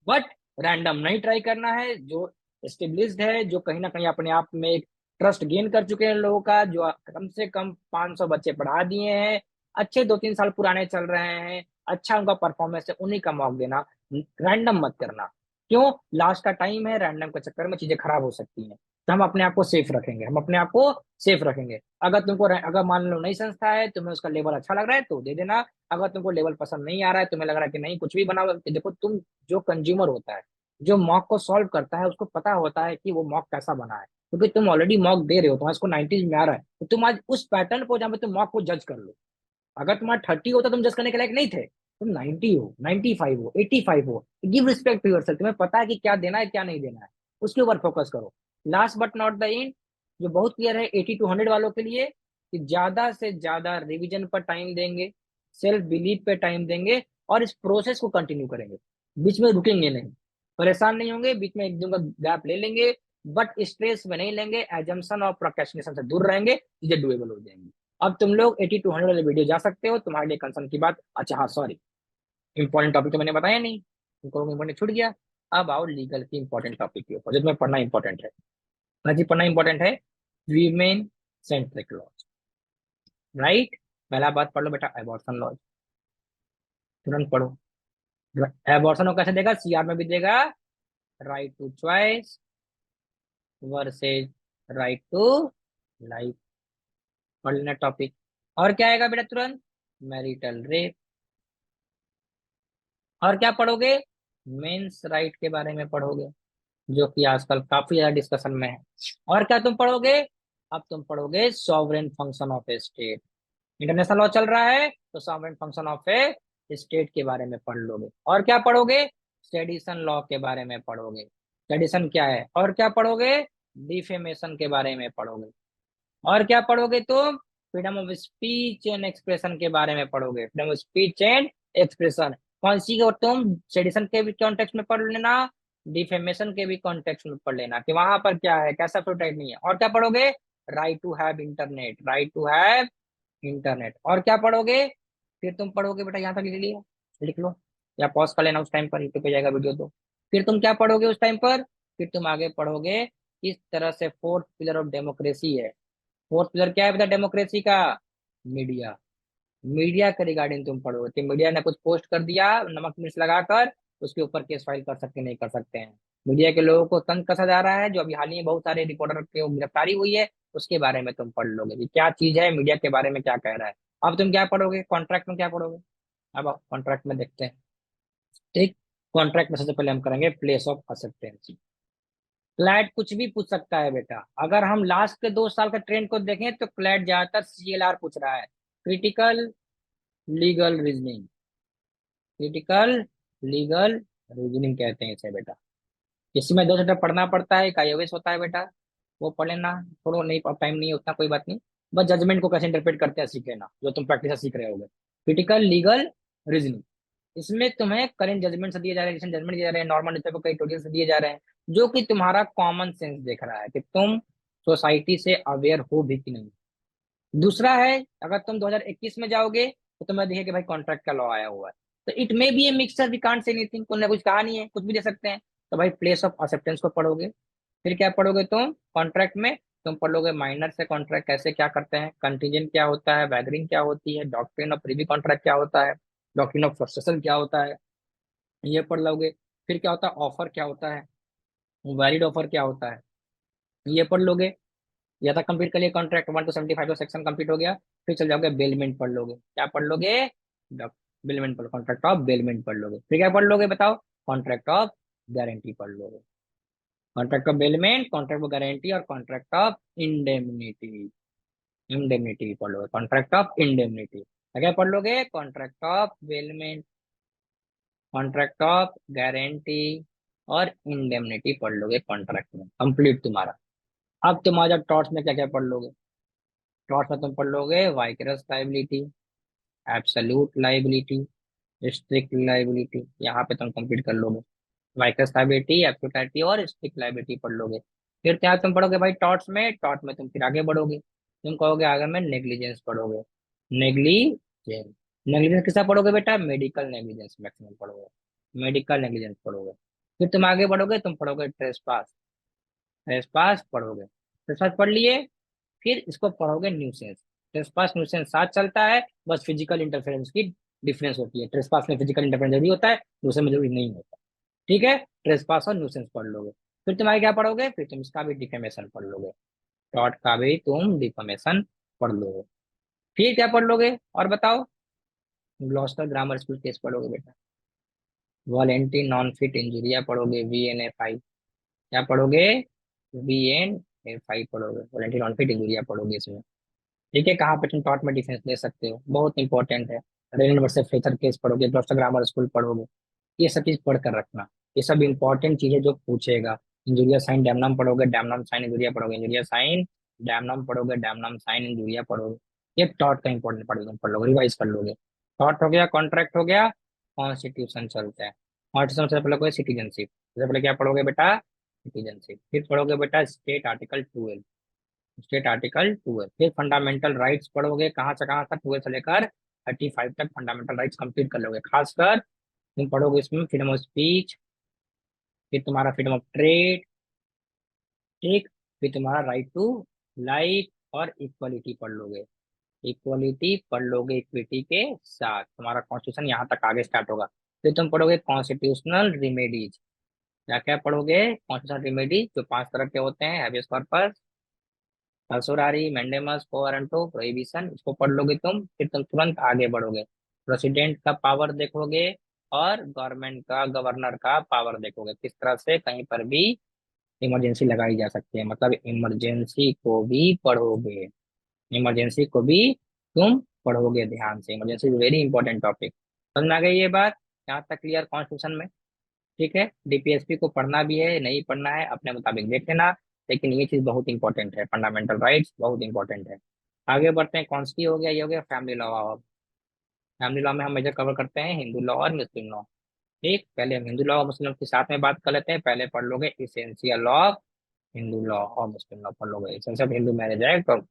बट रैंडम नहीं ट्राई करना है। जो एस्टेब्लिश्ड है, जो कहीं ना कहीं अपने आप में एक ट्रस्ट गेन कर चुके हैं लोगों का, जो कम से कम 500 बच्चे पढ़ा दिए हैं, अच्छे 2 3 साल पुराने चल रहे हैं, अच्छा उनका परफॉर्मेंस है, उन्हीं का मौका देना। रैंडम मत करना। क्यों? लास्ट का टाइम है, रैंडम के चक्कर में चीजें खराब हो सकती हैं। तो हम अपने आप को सेफ रखेंगे, हम अपने आप को सेफ रखेंगे। अगर तुमको, अगर मान लो नई संस्था है, तुम्हें उसका लेवल अच्छा लग रहा है तो दे देना। अगर तुमको लेवल पसंद नहीं आ रहा है, तुम्हें लग रहा है कि नहीं कुछ भी बनाओ, देखो तुम, जो कंज्यूमर होता है, जो मॉक को सॉल्व करता है, उसको पता होता है कि वो मॉक कैसा बना है। क्योंकि तुम ऑलरेडी मॉक दे रहे हो, तुम्हारा इसको 90 में आ रहा है, तो तुम आज उस पैटर्न को जहाँ पे तुम मॉक को जज कर लो। अगर तुम्हारा 30 होता तुम जज करने के लायक नहीं थे। तुम 90 हो, 95 हो, 85 हो, गिव रिस्पेक्ट टू योरसेल्फ। तुम्हें पता है कि क्या देना है क्या नहीं देना है, उसके ऊपर फोकस करो। Last but not the end, जो बहुत क्लियर है 80 to 100 वालों के लिए, कि ज्यादा से ज्यादा रिवीजन पर टाइम देंगे, सेल्फ बिलीफ पे टाइम देंगे, और इस प्रोसेस को कंटिन्यू करेंगे। बीच में रुकेंगे नहीं, परेशान नहीं होंगे, बीच में एक दिन का गैप ले लेंगे, बट स्ट्रेस में नहीं लेंगे, एजम्पशन और प्रोक्रेस्टिनेशन से दूर रहेंगे, चीजें डुएबल हो जाएंगी। अब तुम लोग 80 to 100 वाले वीडियो जा सकते हो, तुम्हारे लिए कंसर्न की बात। अच्छा हाँ सॉरी, इंपॉर्टेंट टॉपिक तो मैंने बताया नहीं, तुमको इंपॉर्टेंट छूट गया। अब आओ लीगल की इंपॉर्टेंट टॉपिक के ऊपर, जो तुम्हें पढ़ना इंपॉर्टेंट है। जी पढ़ना इंपॉर्टेंट है, वीमेन सेंट्रिक लॉज। राइट? पहला बात पढ़ लो बेटा, एबॉर्शन लॉज, तुरंत पढ़ो। एबॉर्शन को कैसे देगा? सीआर में भी देगा, right to choice versus right to life. पढ़ लेना टॉपिक। और क्या आएगा बेटा तुरंत? Marital rape. और क्या पढ़ोगे? मेंस राइट के बारे में पढ़ोगे, जो कि आजकल काफी ज्यादा डिस्कशन में है। और क्या तुम पढ़ोगे? अब तुम पढ़ोगे sovereign function of A state. International law चल रहा है तो sovereign function of A state के बारे में पढ़ लोगे। और क्या पढ़ोगे? सेडिशन लॉ के बारे में पढ़ोगे, सेडिशन क्या है। और क्या पढ़ोगे? डिफेमेशन के बारे में पढ़ोगे। और क्या पढ़ोगे तुम? Freedom of speech and expression के बारे में पढ़ोगे, freedom of speech and expression. कौन सी को तुम सेडिशन के भी कॉन्टेक्स्ट में पढ़ लेना, डिफेमेशन के भी कॉन्टेक्स्ट में पढ़ लेना, कि वहां पर क्या है, कैसा प्रोटेक्ट नहीं है। और क्या पढ़ोगे? Right to have internet, right to have internet. और क्या पढ़ोगे? फिर तुम पढ़ोगे बेटा, यहाँ तक लिख लिया, लिख लो या पॉज कर लेना, उस टाइम पर यूट्यूब पे जाएगा वीडियो तो। फिर तुम क्या पढ़ोगे उस टाइम पर? फिर तुम आगे पढ़ोगे किस तरह से फोर्थ पिलर ऑफ डेमोक्रेसी है। फोर्थ पिलर क्या है बेटा डेमोक्रेसी का? मीडिया। मीडिया के रिगार्डिंग तुम पढ़ोगे कि मीडिया ने कुछ पोस्ट कर दिया नमक मिर्च लगाकर, उसके ऊपर केस फाइल कर सकते नहीं कर सकते हैं। मीडिया के लोगों को तंग कसा जा रहा है, जो अभी हाल ही में बहुत सारे रिपोर्टर की गिरफ्तारी हुई है, उसके बारे में तुम पढ़ लोगे कि क्या चीज है, मीडिया के बारे में क्या कह रहा है। अब तुम क्या पढ़ोगे, कॉन्ट्रैक्ट में क्या पढ़ोगे? अब कॉन्ट्रैक्ट में देखते हैं। ठीक। कॉन्ट्रैक्ट में सबसे पहले हम करेंगे प्लेस ऑफ एक्सेप्टेंसी। क्लैट कुछ भी पूछ सकता है बेटा। अगर हम लास्ट के 2 साल का ट्रेंड को देखें तो क्लैट ज्यादातर CLR पूछ रहा है, critical legal reasoning. Critical legal reasoning कहते हैं इसे बेटा। इसमें 2 चैप्टर पढ़ना पड़ता है, एक आईओएस होता है बेटा, वो पढ़ लेना। थोड़ा नहीं, टाइम नहीं है उतना, कोई बात नहीं। बस जजमेंट को कैसे इंटरप्रेट करते हैं सीख लेना, जो तुम प्रैक्टिस से सीख रहे होगे। क्रिटिकल लीगल रीजनिंग, इसमें तुम्हें करंट जजमेंट से दिए जा रहे हैं, रिसेंट जजमेंट दिए जा रहे हैं, नॉर्मल न्यूज़पेपर के एडिटोरियल से दिए जा रहे हैं, जो कि तुम्हारा कॉमन सेंस देख रहा है कि तुम सोसाइटी से अवेयर हो भी कि नहीं। दूसरा है, अगर तुम 2021 में जाओगे तो तुम्हें दिखे कि भाई कॉन्ट्रैक्ट का लॉ आया हुआ है, तो it may be a mixture, we can't say anything, तुमने कुछ कहा नहीं है, कुछ भी दे सकते हैं। तो भाई प्लेस ऑफ एक्सेप्टेंस को पढ़ोगे। फिर क्या पढ़ोगे तुम कॉन्ट्रैक्ट में? तुम पढ़ लोगे माइनर से कॉन्ट्रैक्ट कैसे क्या करते हैं, कंटीजेंट क्या होता है, वैगरिंग क्या होती है, डॉक्ट्रिन ऑफ प्रीवी कॉन्ट्रैक्ट क्या होता है, डॉक्ट्रिन ऑफ फ्रस्ट्रेशन क्या होता है, ये पढ़ लोगे। फिर क्या होता है ऑफर क्या होता है, वैलिड ऑफर क्या होता है, ये पढ़ लोगे। या तक कंप्लीट कर लिया कॉन्ट्रैक्ट 1 to 75 का सेक्शन कंप्लीट हो गया। फिर चल जाओगे बेलमेंट पढ़ लोगे। क्या पढ़ लोगे? बेलमेंट पढ़, कॉन्ट्रैक्ट ऑफ बेलमेंट पढ़ लोगे। फिर क्या पढ़ लोगे बताओ? कॉन्ट्रैक्ट ऑफ गारंटी पढ़ लोगे। Contract of bailment, contract of guarantee और कॉन्ट्रैक्ट ऑफ इंडेमनिटी। इंडेमनिटी पढ़ लोगे, कॉन्ट्रैक्ट ऑफ इंडेमनिटी। क्या पढ़ लोगे? Contract of bailment, contract of guarantee और इंडेमनिटी पढ़ लोगे कॉन्ट्रैक्ट में, कंप्लीट तुम्हारा। अब तुम आ जाओ टॉर्च में क्या क्या पढ़ लोगे। टॉर्च में तुम पढ़ लोगे vicarious liability, absolute liability, strict liability, यहाँ पे तुम कंप्लीट कर लोगे। वाइकरस लाइबिलिटी, एब्सोल्यूट लाइबिलिटी और स्ट्रिक्ट लाइबिलिटी पढ़ लोगे। फिर क्या तुम पढ़ोगे भाई टॉर्च में? टॉर्च में तुम फिर आगे बढ़ोगे, तुम कहोगे आगे में नेग्लिजेंस पढ़ोगे। नेग्लिजेंस, नेग्लिजेंस किसका पढ़ोगे बेटा? मेडिकल नेग्लिजेंस मैक्सिमम पढ़ोगे, मेडिकल नेग्लिजेंस पढ़ोगे। फिर तुम आगे बढ़ोगे, तुम पढ़ोगे ट्रेसपास, ट्रेसपास पढ़ोगे। ट्रेसपास पढ़ लिए, फिर इसको पढ़ोगे न्यूसेंस। ट्रेसपास न्यूसेंस साथ चलता है, बस फिजिकल इंटरफेरेंस की डिफरेंस होती है। ट्रेसपास में फिजिकल इंटरफेरेंस जरूरी होता है, दूसरे में जरूरी नहीं होता। ठीक है, ट्रेसपास और न्यूसेंस पढ़ लोगे। फिर तुम आगे क्या पढ़ोगे? फिर तुम इसका भी डिफेमेशन पढ़ लोगे, टॉट का भी तुम डिफेमेशन पढ़ लोगे। फिर क्या पढ़ लोगे और बताओ? ग्लॉस्टर ग्रामर स्कूल केस पढ़ोगे बेटा। वॉलेंटी नॉन फिट इंजुरिया पढ़ोगे, VNFI। क्या पढ़ोगे? VNFI पढ़ोगे, वॉलेंटी नॉन फिट इंजुरिया पढ़ोगे इसमें। ठीक है, कहाँ पे तुम टॉट में डिफेंस ले सकते हो, बहुत इंपॉर्टेंट है। रेन वर्सेस फ्लेचर केस पढ़ोगे, ग्लॉस्टर ग्रामर स्कूल पढ़ोगे। ये सब चीज पढ़ कर रखना, ये सब इंपॉर्टेंट चीजें जो पूछेगा। इंजुरिया साइन डैमनम पढ़ोगे, डैमनम साइन इंजुरिया पढ़ोगे, इंजुरिया साइन डैमनम पढ़ोगे, डैमनम साइन इंजुरिया पढ़ोगे। ये टॉट का इंपॉर्टेंट पढ़ लोगे, रिवाइज कर लोगे। टॉट हो गया, कॉन्ट्रैक्ट हो गया, कॉन्स्टिट्यूशन चलता है। कॉन्स्टिट्यूशन से पढ़ोगे सिटीजनशिप, सबसे पहले क्या पढ़ोगे बेटा? सिटीजनशिप। फिर पढ़ोगे बेटा स्टेट आर्टिकल 12, स्टेट आर्टिकल 12। फिर फंडामेंटल राइट्स पढ़ोगे, कहाँ से कहाँ तक? 12 से लेकर 35 तक फंडामेंटल राइट्स कंप्लीट कर लोगे। खासकर तुम पढ़ोगे इसमें फ्रीडम ऑफ स्पीच, फिर तुम्हारा फ्रीडम ऑफ ट्रेड। ठीक। फिर तुम्हारा राइट टू लाइफ और इक्वलिटी पढ़ लोगे। इक्वलिटी पढ़ लोगे, इक्विटी के साथ तुम्हारा कॉन्स्टिट्यूशन यहाँ तक आगे स्टार्ट होगा। फिर तुम पढ़ोगे कॉन्स्टिट्यूशनल रिमेडीज। क्या क्या पढ़ोगे? कॉन्स्टिट्यूशनल रिमेडीज जो 5 तरह के होते हैं, हैबियस कॉर्पस, ससुरारी, मैंडेमस, कोवारंटो, प्रोहिबिशन, इसको पढ़ लोगे तुम। फिर तुम तुरंत आगे बढ़ोगे, प्रेसिडेंट का पावर देखोगे और गवर्नमेंट का, गवर्नर का पावर देखोगे, किस तरह से कहीं पर भी इमरजेंसी लगाई जा सकती है, मतलब इमरजेंसी को भी पढ़ोगे। इमरजेंसी को भी तुम पढ़ोगे ध्यान से, इमरजेंसी वेरी इंपॉर्टेंट टॉपिक। समझ में आ गई ये बात? यहाँ तक क्लियर कॉन्स्टिट्यूशन में? ठीक है, DPSP को पढ़ना भी है, नहीं पढ़ना है अपने मुताबिक देख लेना, लेकिन ये चीज बहुत इंपॉर्टेंट है, फंडामेंटल राइट्स बहुत इंपॉर्टेंट है। आगे बढ़ते हैं, कॉन्स्टी हो गया, ये हो गया फैमिली लॉ। फैमिली लॉ में हम मेजर कवर करते हैं हिंदू लॉ और मुस्लिम लॉ। ठीक, पहले हम हिंदू लॉ और मुस्लिम के साथ में बात कर लेते हैं। पहले पढ़ लोगे इसेंशियल ऑफ हिंदू लॉ और मुस्लिम लॉ पढ़ लोगे। इसेंशियल हिंदू मैरिज एक्ट और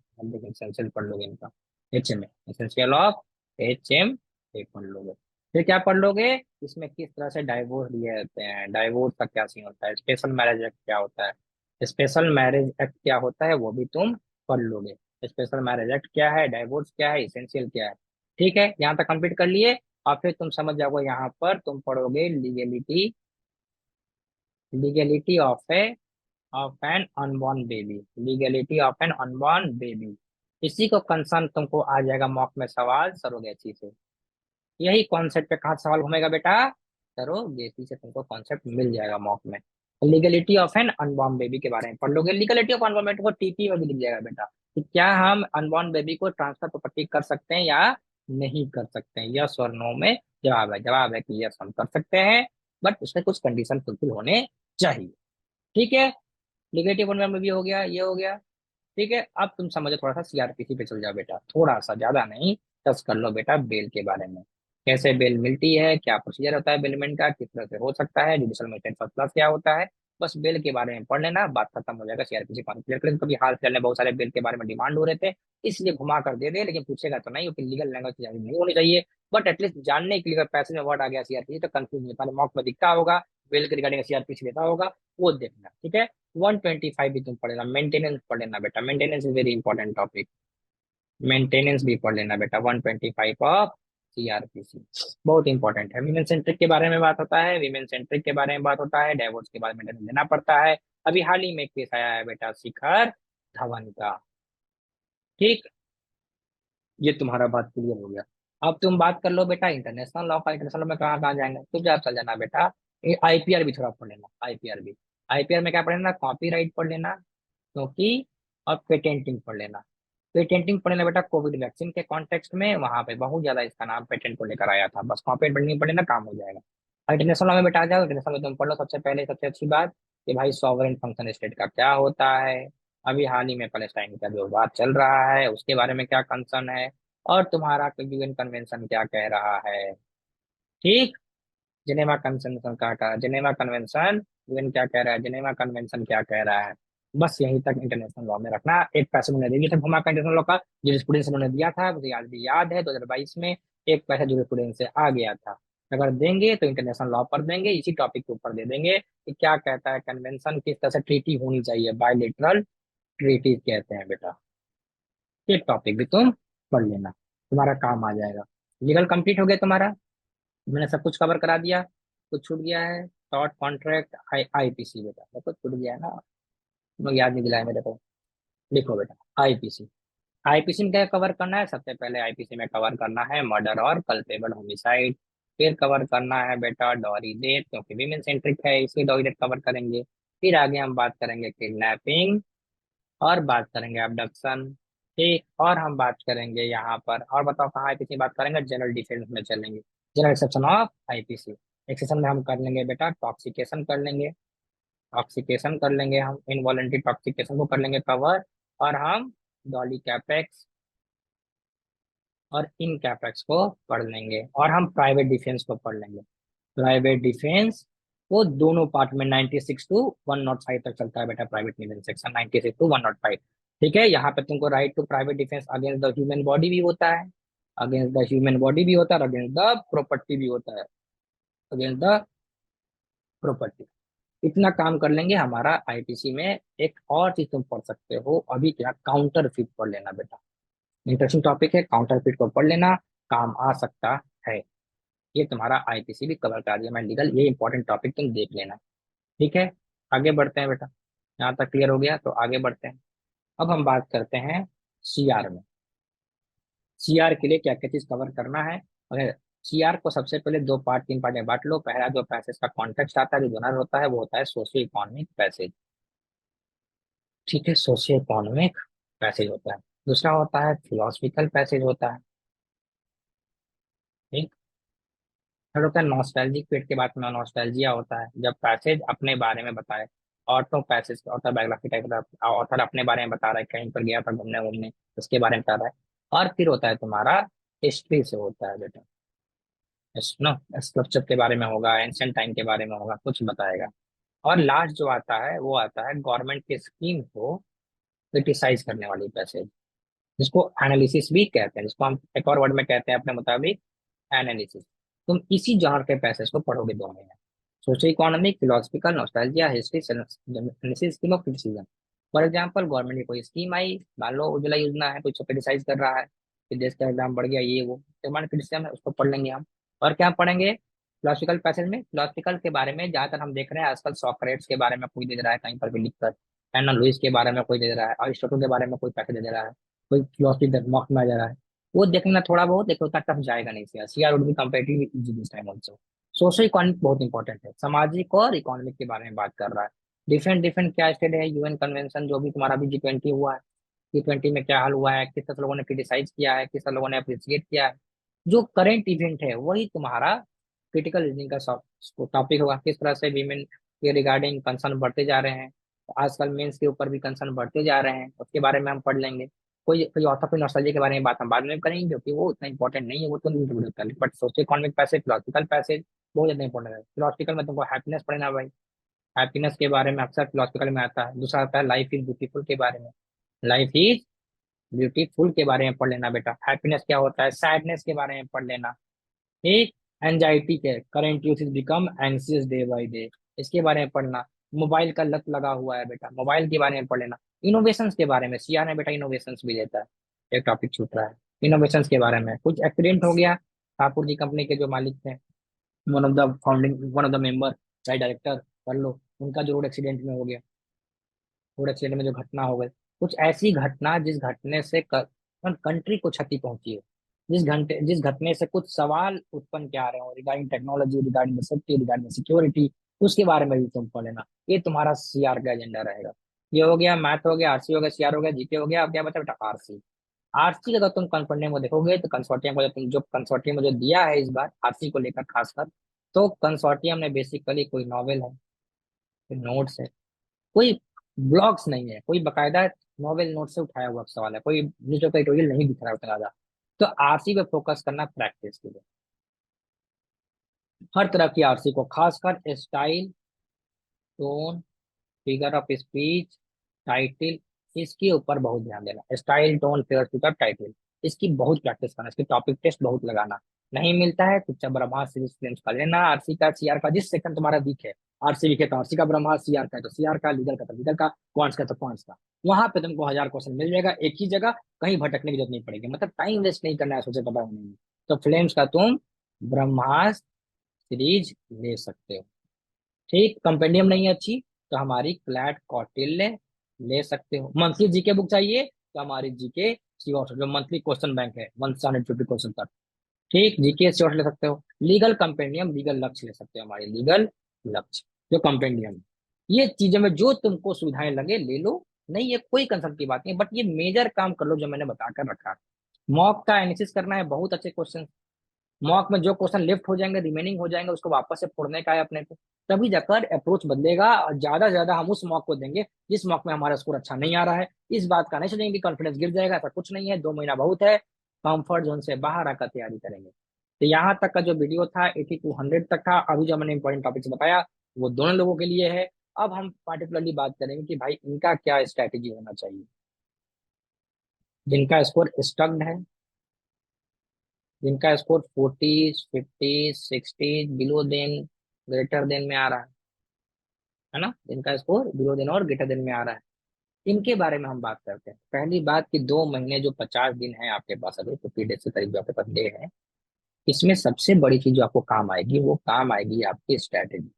इसेंशियल पढ़ लोगे इनका, HMA, इसेंशियल ऑफ HMA पढ़ लोगे। फिर क्या पढ़ लोगे? इसमें किस तरह से डाइवोर्स दिए जाते हैं, डाइवोर्स का क्या सीन होता है, स्पेशल मैरिज एक्ट क्या होता है, स्पेशल मैरिज एक्ट क्या होता है वो भी तुम पढ़ लोगे। स्पेशल मैरिज एक्ट क्या है, डाइवोर्स क्या है, इसेंशियल क्या है। ठीक है, यहाँ तक कंप्लीट कर लिए। और फिर तुम समझ जाओगे, यहाँ पर तुम पढ़ोगे legality, legality of an unborn baby, legality of an unborn baby. इसी को कंसर्न तुमको आ जाएगा मॉक में सवाल सरोगेसी से। यही कॉन्सेप्ट पे कहाँ सवाल घूमेगा बेटा, सरोगेसी से तुमको कॉन्सेप्ट मिल जाएगा मॉक में। Legality of an unborn baby के बारे में पढ़ लोगे। लीगलिटी ऑफ अनबॉर्न बेबी को टीपी में भी लिख जाएगा बेटा, कि क्या हम अनबॉर्न बेबी को ट्रांसफर प्रॉपर्टी कर सकते हैं या नहीं कर सकते हैं, यस और नो में जवाब है कि यस हम कर सकते हैं, बट उसमें कुछ कंडीशन फुलफिल होने चाहिए। ठीक है, लीगलिटी ऑफ अनबॉर्न बेबी हो गया, ये हो गया। ठीक है, अब तुम समझो, थोड़ा सा सीआरपीसी पे चल जाओ बेटा, थोड़ा सा, ज्यादा नहीं। टच कर लो बेटा बेल के बारे में। कैसे बेल मिलती है, क्या प्रोसीजर होता है बेलमेंट का, किस तरह से हो सकता है, जुडिशल मजिस्ट्रेट फर्स्ट क्लास क्या होता है। बस बेल के बारे में पढ़ लेना, बात खत्म हो जाएगा। सीआरपीसी फॉर्म क्लियर करें, कभी हाल फिलहाल में बहुत सारे बेल के बारे में डिमांड हो रहे थे, इसलिए घुमा कर दे दे, लेकिन पूछेगा तो नहीं, क्योंकि लीगल लैंग्वेज नहीं होनी चाहिए। बट एटलीस्ट जानने के लिए, पैसेज में वर्ड आ गया सीआरपीसी तो कंफ्यूज नहीं, पहले मॉक में दिखता होगा, बेल के रिगार्डिंग सीआरपीसी देता होगा, वो देखना। ठीक है, 125 भी तुम पढ़ लेना, मेंटेनेंस पढ़ लेना बेटा, maintenance is very important topic. Maintenance भी पढ़ लेना बेटा, 125 ऑफ सीआरपीसी बहुत इंपॉर्टेंट है। वीमेन सेंट्रिक के बारे में बात होता है, वीमेन सेंट्रिक के बारे में बात होता है, डाइवोर्स के बारे में मेंटेनेंस देना पड़ता है। अभी हाल ही में एक केस आया है बेटा शिखर धवन का। ठीक, ये तुम्हारा बात क्लियर हो गया। अब तुम बात कर लो बेटा इंटरनेशनल लॉ का। इंटरनेशनल लॉ में कहाँ कहाँ जाएंगे, तो जा चल जाना बेटा, आईपीआर भी थोड़ा पढ़ लेना, आईपीआर भी। आईपीआर में क्या पढ़ना, कॉपीराइट पढ़ लेना, क्योंकि, और पेटेंटिंग पढ़ लेना। पेटेंटिंग पढ़ लेना बेटा, कोविड वैक्सीन के कॉन्टेक्स्ट में वहां पे बहुत ज्यादा इसका नाम पेटेंट को लेकर आया था, बस कॉपीराइट पढ़नी पढ़ काम हो जाएगा। और इंटरनेशनल लॉ में बेटा आ जाओ, इंटरनेशनल में तुम पढ़ लो सबसे पहले, सबसे अच्छी बात कि भाई सॉवरेन फंक्शन स्टेट का क्या होता है। अभी हाल ही में पैलेस्टाइन का जो बात चल रहा है उसके बारे में क्या कंसर्न है, और तुम्हारा यूएन कन्वेंशन क्या कह रहा है। ठीक, जिनेवा कन्वेंशन का जिनेवा कन्वेंशन, यूएन क्या कह रहा है, जिनेवा कन्वेंशन क्या कह रहा है। बस यहीं तक इंटरनेशनल लॉ में रखना। एक पैसे उन्होंने दे दिया था घुमा का इंटरनेशनल लॉ का, जूरिस्प्रूडेंस उन्होंने दिया था, मुझे आज भी याद है 2022 में एक पैसा जूरिस्प्रूडेंस से आ गया था। अगर देंगे तो इंटरनेशनल लॉ पर देंगे, इसी टॉपिक के ऊपर दे देंगे कि क्या कहता है कन्वेंशन, किस तरह से ट्रीटी होनी चाहिए, बायलेटरल ट्रीटी कहते हैं बेटा। ये टॉपिक भी तुम पढ़ लेना, तुम्हारा काम आ जाएगा। लीगल कंप्लीट हो गया तुम्हारा, मैंने सब कुछ कवर करा दिया। कुछ छूट गया है, शॉर्ट कॉन्ट्रैक्ट, आईपीसी बेटा देखो छूट गया है ना, तुम्हें याद नहीं दिलाया मेरे को। लिखो बेटा आईपीसी। आईपीसी में क्या कवर करना है, सबसे पहले आईपीसी में कवर करना है मर्डर और कल्पेबल होमिसाइड। फिर कवर करना है बेटा डॉरी डेथ, क्योंकि विमेन सेंट्रिक है इसलिए डॉरी डेथ कवर करेंगे। फिर आगे हम बात करेंगे किडनैपिंग, और बात करेंगे abduction। ठीक, और हम बात करेंगे यहाँ पर, और बताओ कहाँ आईपीसी बात करेंगे, जनरल डिफेंस में चलेंगे, जनरल एक्सेप्शन ऑफ आईपीसी। एक सेशन में हम कर लेंगे बेटा टॉक्सिकेशन कर लेंगे, टॉक्सिकेशन कर लेंगे हम, इनवॉलेंट्री टॉक्सिकेशन को कर लेंगे कवर। और हम डॉली कैपेक्स और इन कैपेक्स को पढ़ लेंगे, और हम प्राइवेट डिफेंस को पढ़ लेंगे। प्राइवेट डिफेंस वो दोनों पार्ट में 96 टू 105 तक चलता है बेटा, प्राइवेट डिफेंस सेक्शन 96 टू 105। ठीक है, यहाँ पे तुमको right to private defence against the human body भी होता है, अगेंस्ट द ह्यूमन बॉडी भी होता है, अगेंस्ट द प्रॉपर्टी भी होता है, अगेंस्ट द प्रॉपर्टी। इतना काम कर लेंगे हमारा आईपीसी में। एक और चीज तुम पढ़ सकते हो अभी, क्या काउंटर फिट पढ़ लेना बेटा, इंटरेस्टिंग टॉपिक है, काउंटर फिट को पढ़ लेना, काम आ सकता है। ये तुम्हारा आईपीसी भी कवर करा दिया मैं लीगल, ये इंपॉर्टेंट टॉपिक तुम देख लेना। ठीक है, आगे बढ़ते हैं बेटा, यहाँ तक क्लियर हो गया तो आगे बढ़ते हैं। अब हम बात करते हैं सीआर में। सीआर के लिए क्या क्या चीज कवर करना है। अगर सीआर को सबसे पहले दो पार्ट, तीन पार्ट में बांट लो। पहला जो पैसेज का कॉन्टेक्स्ट आता है, जो जनरल होता है, वो होता है सोशियो इकोनॉमिक पैसेज। ठीक है, सोशियो इकोनॉमिक पैसेज होता है। दूसरा होता है फिलोसफिकल पैसेज होता है। ठीक, थर्ड होता है नॉस्टैल्जिक पीरियड के बाद में नॉस्टैल्जिया होता है, जब पैसेज अपने बारे में बताए। ऑटो पैसेज ऑटोबायोग्राफी टाइप का, ऑथर अपने बारे में बता रहा है, कहीं पर गया था घूमने वूमने, उसके बारे में बता रहा है। और फिर होता है तुम्हारा हिस्ट्री से होता है बेटा, नो स्क्रिप्चर के बारे में होगा, एंशियंट टाइम के बारे में होगा, कुछ बताएगा। और लास्ट जो आता है वो आता है गवर्नमेंट की स्कीम को क्रिटिसाइज करने वाली पैसेज, जिसको एनालिसिस भी कहते हैं, जिसको हम एक और वर्ड में कहते हैं अपने मुताबिक एनालिसिस। तुम इसी जॉनर के पैसेज को पढ़ोगे 2 महीने, socio economic, philosophical, nostalgia, history, analysis, scheme of criticism. For example government की कोई स्कीम आई, मान लो उज्ज्वला योजना है, कुछ क्रिटिसाइज कर रहा है कि देश का एग्जाम बढ़ गया, ये वो डिमांड क्रिटिसिज्म है, उसको पढ़ लेंगे हम। और क्या पढ़ेंगे फिलोसफिकल पैसेज में? फिलोसफिकल के बारे में ज्यादातर हम देख रहे हैं आजकल सॉक्रेट्स के बारे में कोई दे रहा है कहीं पर भी लिखकर, एना लुइस के बारे में कोई दे रहा है, अरिस्टोटल के बारे में कोई पैकेज दे रहा है, कोई फिलोसफी मॉक में आ जा रहा है। वो देखना थोड़ा बहुत देखो, उतना टफ जाएगा नहीं। CR would be competitive easy this time also. Socio economic बहुत इंपॉर्टेंट है, सामाजिक और इकोनॉमिक के बारे में बात कर रहा है। डिफरेंट डिफरेंट क्या स्टेट है, यूएन कन्वेंशन जो भी तुम्हारा भी G20 हुआ है, G20 में क्या हाल हुआ है, किस तरह लोगों ने क्रिटिसाइज किया है, किस तरह लोगों ने अप्रिशिएट किया है। जो करंट इवेंट है वही तुम्हारा क्रिटिकल रीजनिंग का टॉपिक होगा, किस तरह से वीमेन के रिगार्डिंग कंसर्न बढ़ते जा रहे हैं, आजकल मेंस के ऊपर भी कंसर्न बढ़ते जा रहे हैं, उसके बारे में हम पढ़ लेंगे। कोई कोई ऑथर कोई नॉस्टैल्जिया के बारे में बात हम बाद में करेंगे क्योंकि वो उतना इंपॉर्टेंट नहीं है, वो तो इंक्लूड कर ले। But socio economic passage, philosophical passage बहुत ज्यादा इंपॉर्टेंट है। फिलोसफिकल में तुमको हैप्पीनेस पढ़ना भाई, हैप्पीनेस के बारे में अक्सर फिलोसफिकल में आता है। दूसरा आता है लाइफ इज ब्यूटीफुल के बारे में, लाइफ इज ब्यूटीफुल के बारे में पढ़ लेना बेटा। हैप्पीनेस क्या होता है, सैडनेस के बारे में पढ़ लेना। ठीक, एंजाइटी के current youth is become anxious day by day, इसके बारे में पढ़ना। मोबाइल का लत लगा हुआ है बेटा, मोबाइल के बारे में पढ़ लेना। इनोवेशंस के बारे में सीआर ने बेटा इनोवेशंस भी देता है, एक टॉपिक छूट रहा है। इनोवेशंस के बारे में कुछ एक्सीडेंट हो गया, ठाकुर जी कंपनी के जो मालिक थे, वन ऑफ द मेंबर चाहे डायरेक्टर कर लो, उनका जो रोड एक्सीडेंट में हो गया, रोड एक्सीडेंट में जो घटना हो गई, कुछ ऐसी घटना जिस घटने से कंट्री को क्षति पहुंची है, जिस घटने से कुछ सवाल उत्पन्न क्या आ रहे हो regarding technology, regarding safety, regarding security, उसके बारे में भी तुम पढ़ लेना। ये तुम्हारा सीआर का एजेंडा रहेगा। ये हो गया मैथ, हो गया आरसी, हो गया सीआर, हो गया जीके, हो गया। अब क्या बचा बेटा आरसी। आरसी अगर तुम कंसोर्टियम को देखोगे तो कंसोर्टियम को जो कंसोर्टियम में जो दिया है इस बार आरसी को लेकर खासकर, तो कंसोर्टियम ने बेसिकली कोई नॉवेल है, कोई नोट्स है, कोई ब्लॉग्स नहीं है, कोई बकायदा नॉवेल नोट से उठाया हुआ सवाल है, कोई न्यूज़पेपर एडिटोरियल नहीं दिख रहा है उतना ज्यादा। तो आरसी पे फोकस करना प्रैक्टिस के लिए, हर तरह की आरसी को, खासकर style, tone, figure of speech, title, इसके ऊपर बहुत ध्यान देना। Style, tone, figure, figure, title, इसकी बहुत प्रैक्टिस करना, इसकी टॉपिक टेस्ट बहुत लगाना। नहीं मिलता है तो चुपचाप ब्रह्मास्त्र सीरीज फिल्म्स का लेना, आरसी का सीआर का, जिस सेक्शन तुम्हारा वीक है, आरसी वीक है तो आरसी का ब्रह्मास्त्र, सीआर का है तो सीआर का, लीगल का तो लीगल का, क्वांट्स का तो क्वांट्स का। वहां पे तुमको 1000 क्वेश्चन मिल जाएगा एक ही जगह, कहीं भटकने की जरूरत नहीं पड़ेगी, मतलब टाइम वेस्ट नहीं करना है सोचे पता होने में। तो फिल्म्स का तुम ब्रह्मास्त्र सीरीज ले सकते हो। ठीक, कंपेंडियम नहीं है अच्छी तो हमारी क्लैट कौटिल्य ले सकते हो। मंथली जीके बुक चाहिए तो हमारी जीके श्योर जो मंथली क्वेश्चन बैंक है 150 क्वेश्चन तक। ठीक, जीके श्योर ले सकते हो। लीगल कंपेंडियम, लीगल लक्ष्य ले सकते हो, हमारी लीगल लक्ष्य जो कंपेंडियम है। ये चीजों में जो तुमको सुविधाएं लगे ले लो, नहीं ये कोई कंसर्न की बात नहीं, बट ये मेजर काम कर लो जो मैंने बताकर रखा। मॉक का एनालिसिस करना है, बहुत अच्छे क्वेश्चन। मॉक में जो क्वेश्चन लेफ्ट हो जाएंगे, रिमेनिंग हो जाएंगे, उसको वापस से फोड़ने का है अपने को, तभी जाकर अप्रोच बदलेगा। और ज्यादा से ज्यादा हम उस मॉक को देंगे जिस मॉक में हमारा स्कोर अच्छा नहीं आ रहा है। इस बात का नहीं सोचेंगे कि कॉन्फिडेंस गिर जाएगा, ऐसा कुछ नहीं है, 2 महीना बहुत है, कंफर्ट जोन से बाहर आकर तैयारी करेंगे। तो यहाँ तक का जो वीडियो था 8200 तक था, अभी जो मैंने इंपॉर्टेंट टॉपिक्स बताया वो दोनों लोगों के लिए है। अब हम पार्टिकुलरली बात करेंगे कि भाई इनका क्या स्ट्रैटेजी होना चाहिए, जिनका स्कोर स्टक्ड है, जिनका score 40, 50, 60 below then greater than में आ रहा है ना, जिनका स्कोर बिलो देन और ग्रेटर देन में आ रहा है, इनके बारे में हम बात करते हैं। पहली बात कि 2 महीने जो 50 दिन है आपके पास, अभी 50 डेज के करीब जो आपके पास डे है, इसमें सबसे बड़ी चीज जो आपको काम आएगी वो काम आएगी आपकी स्ट्रैटेजी,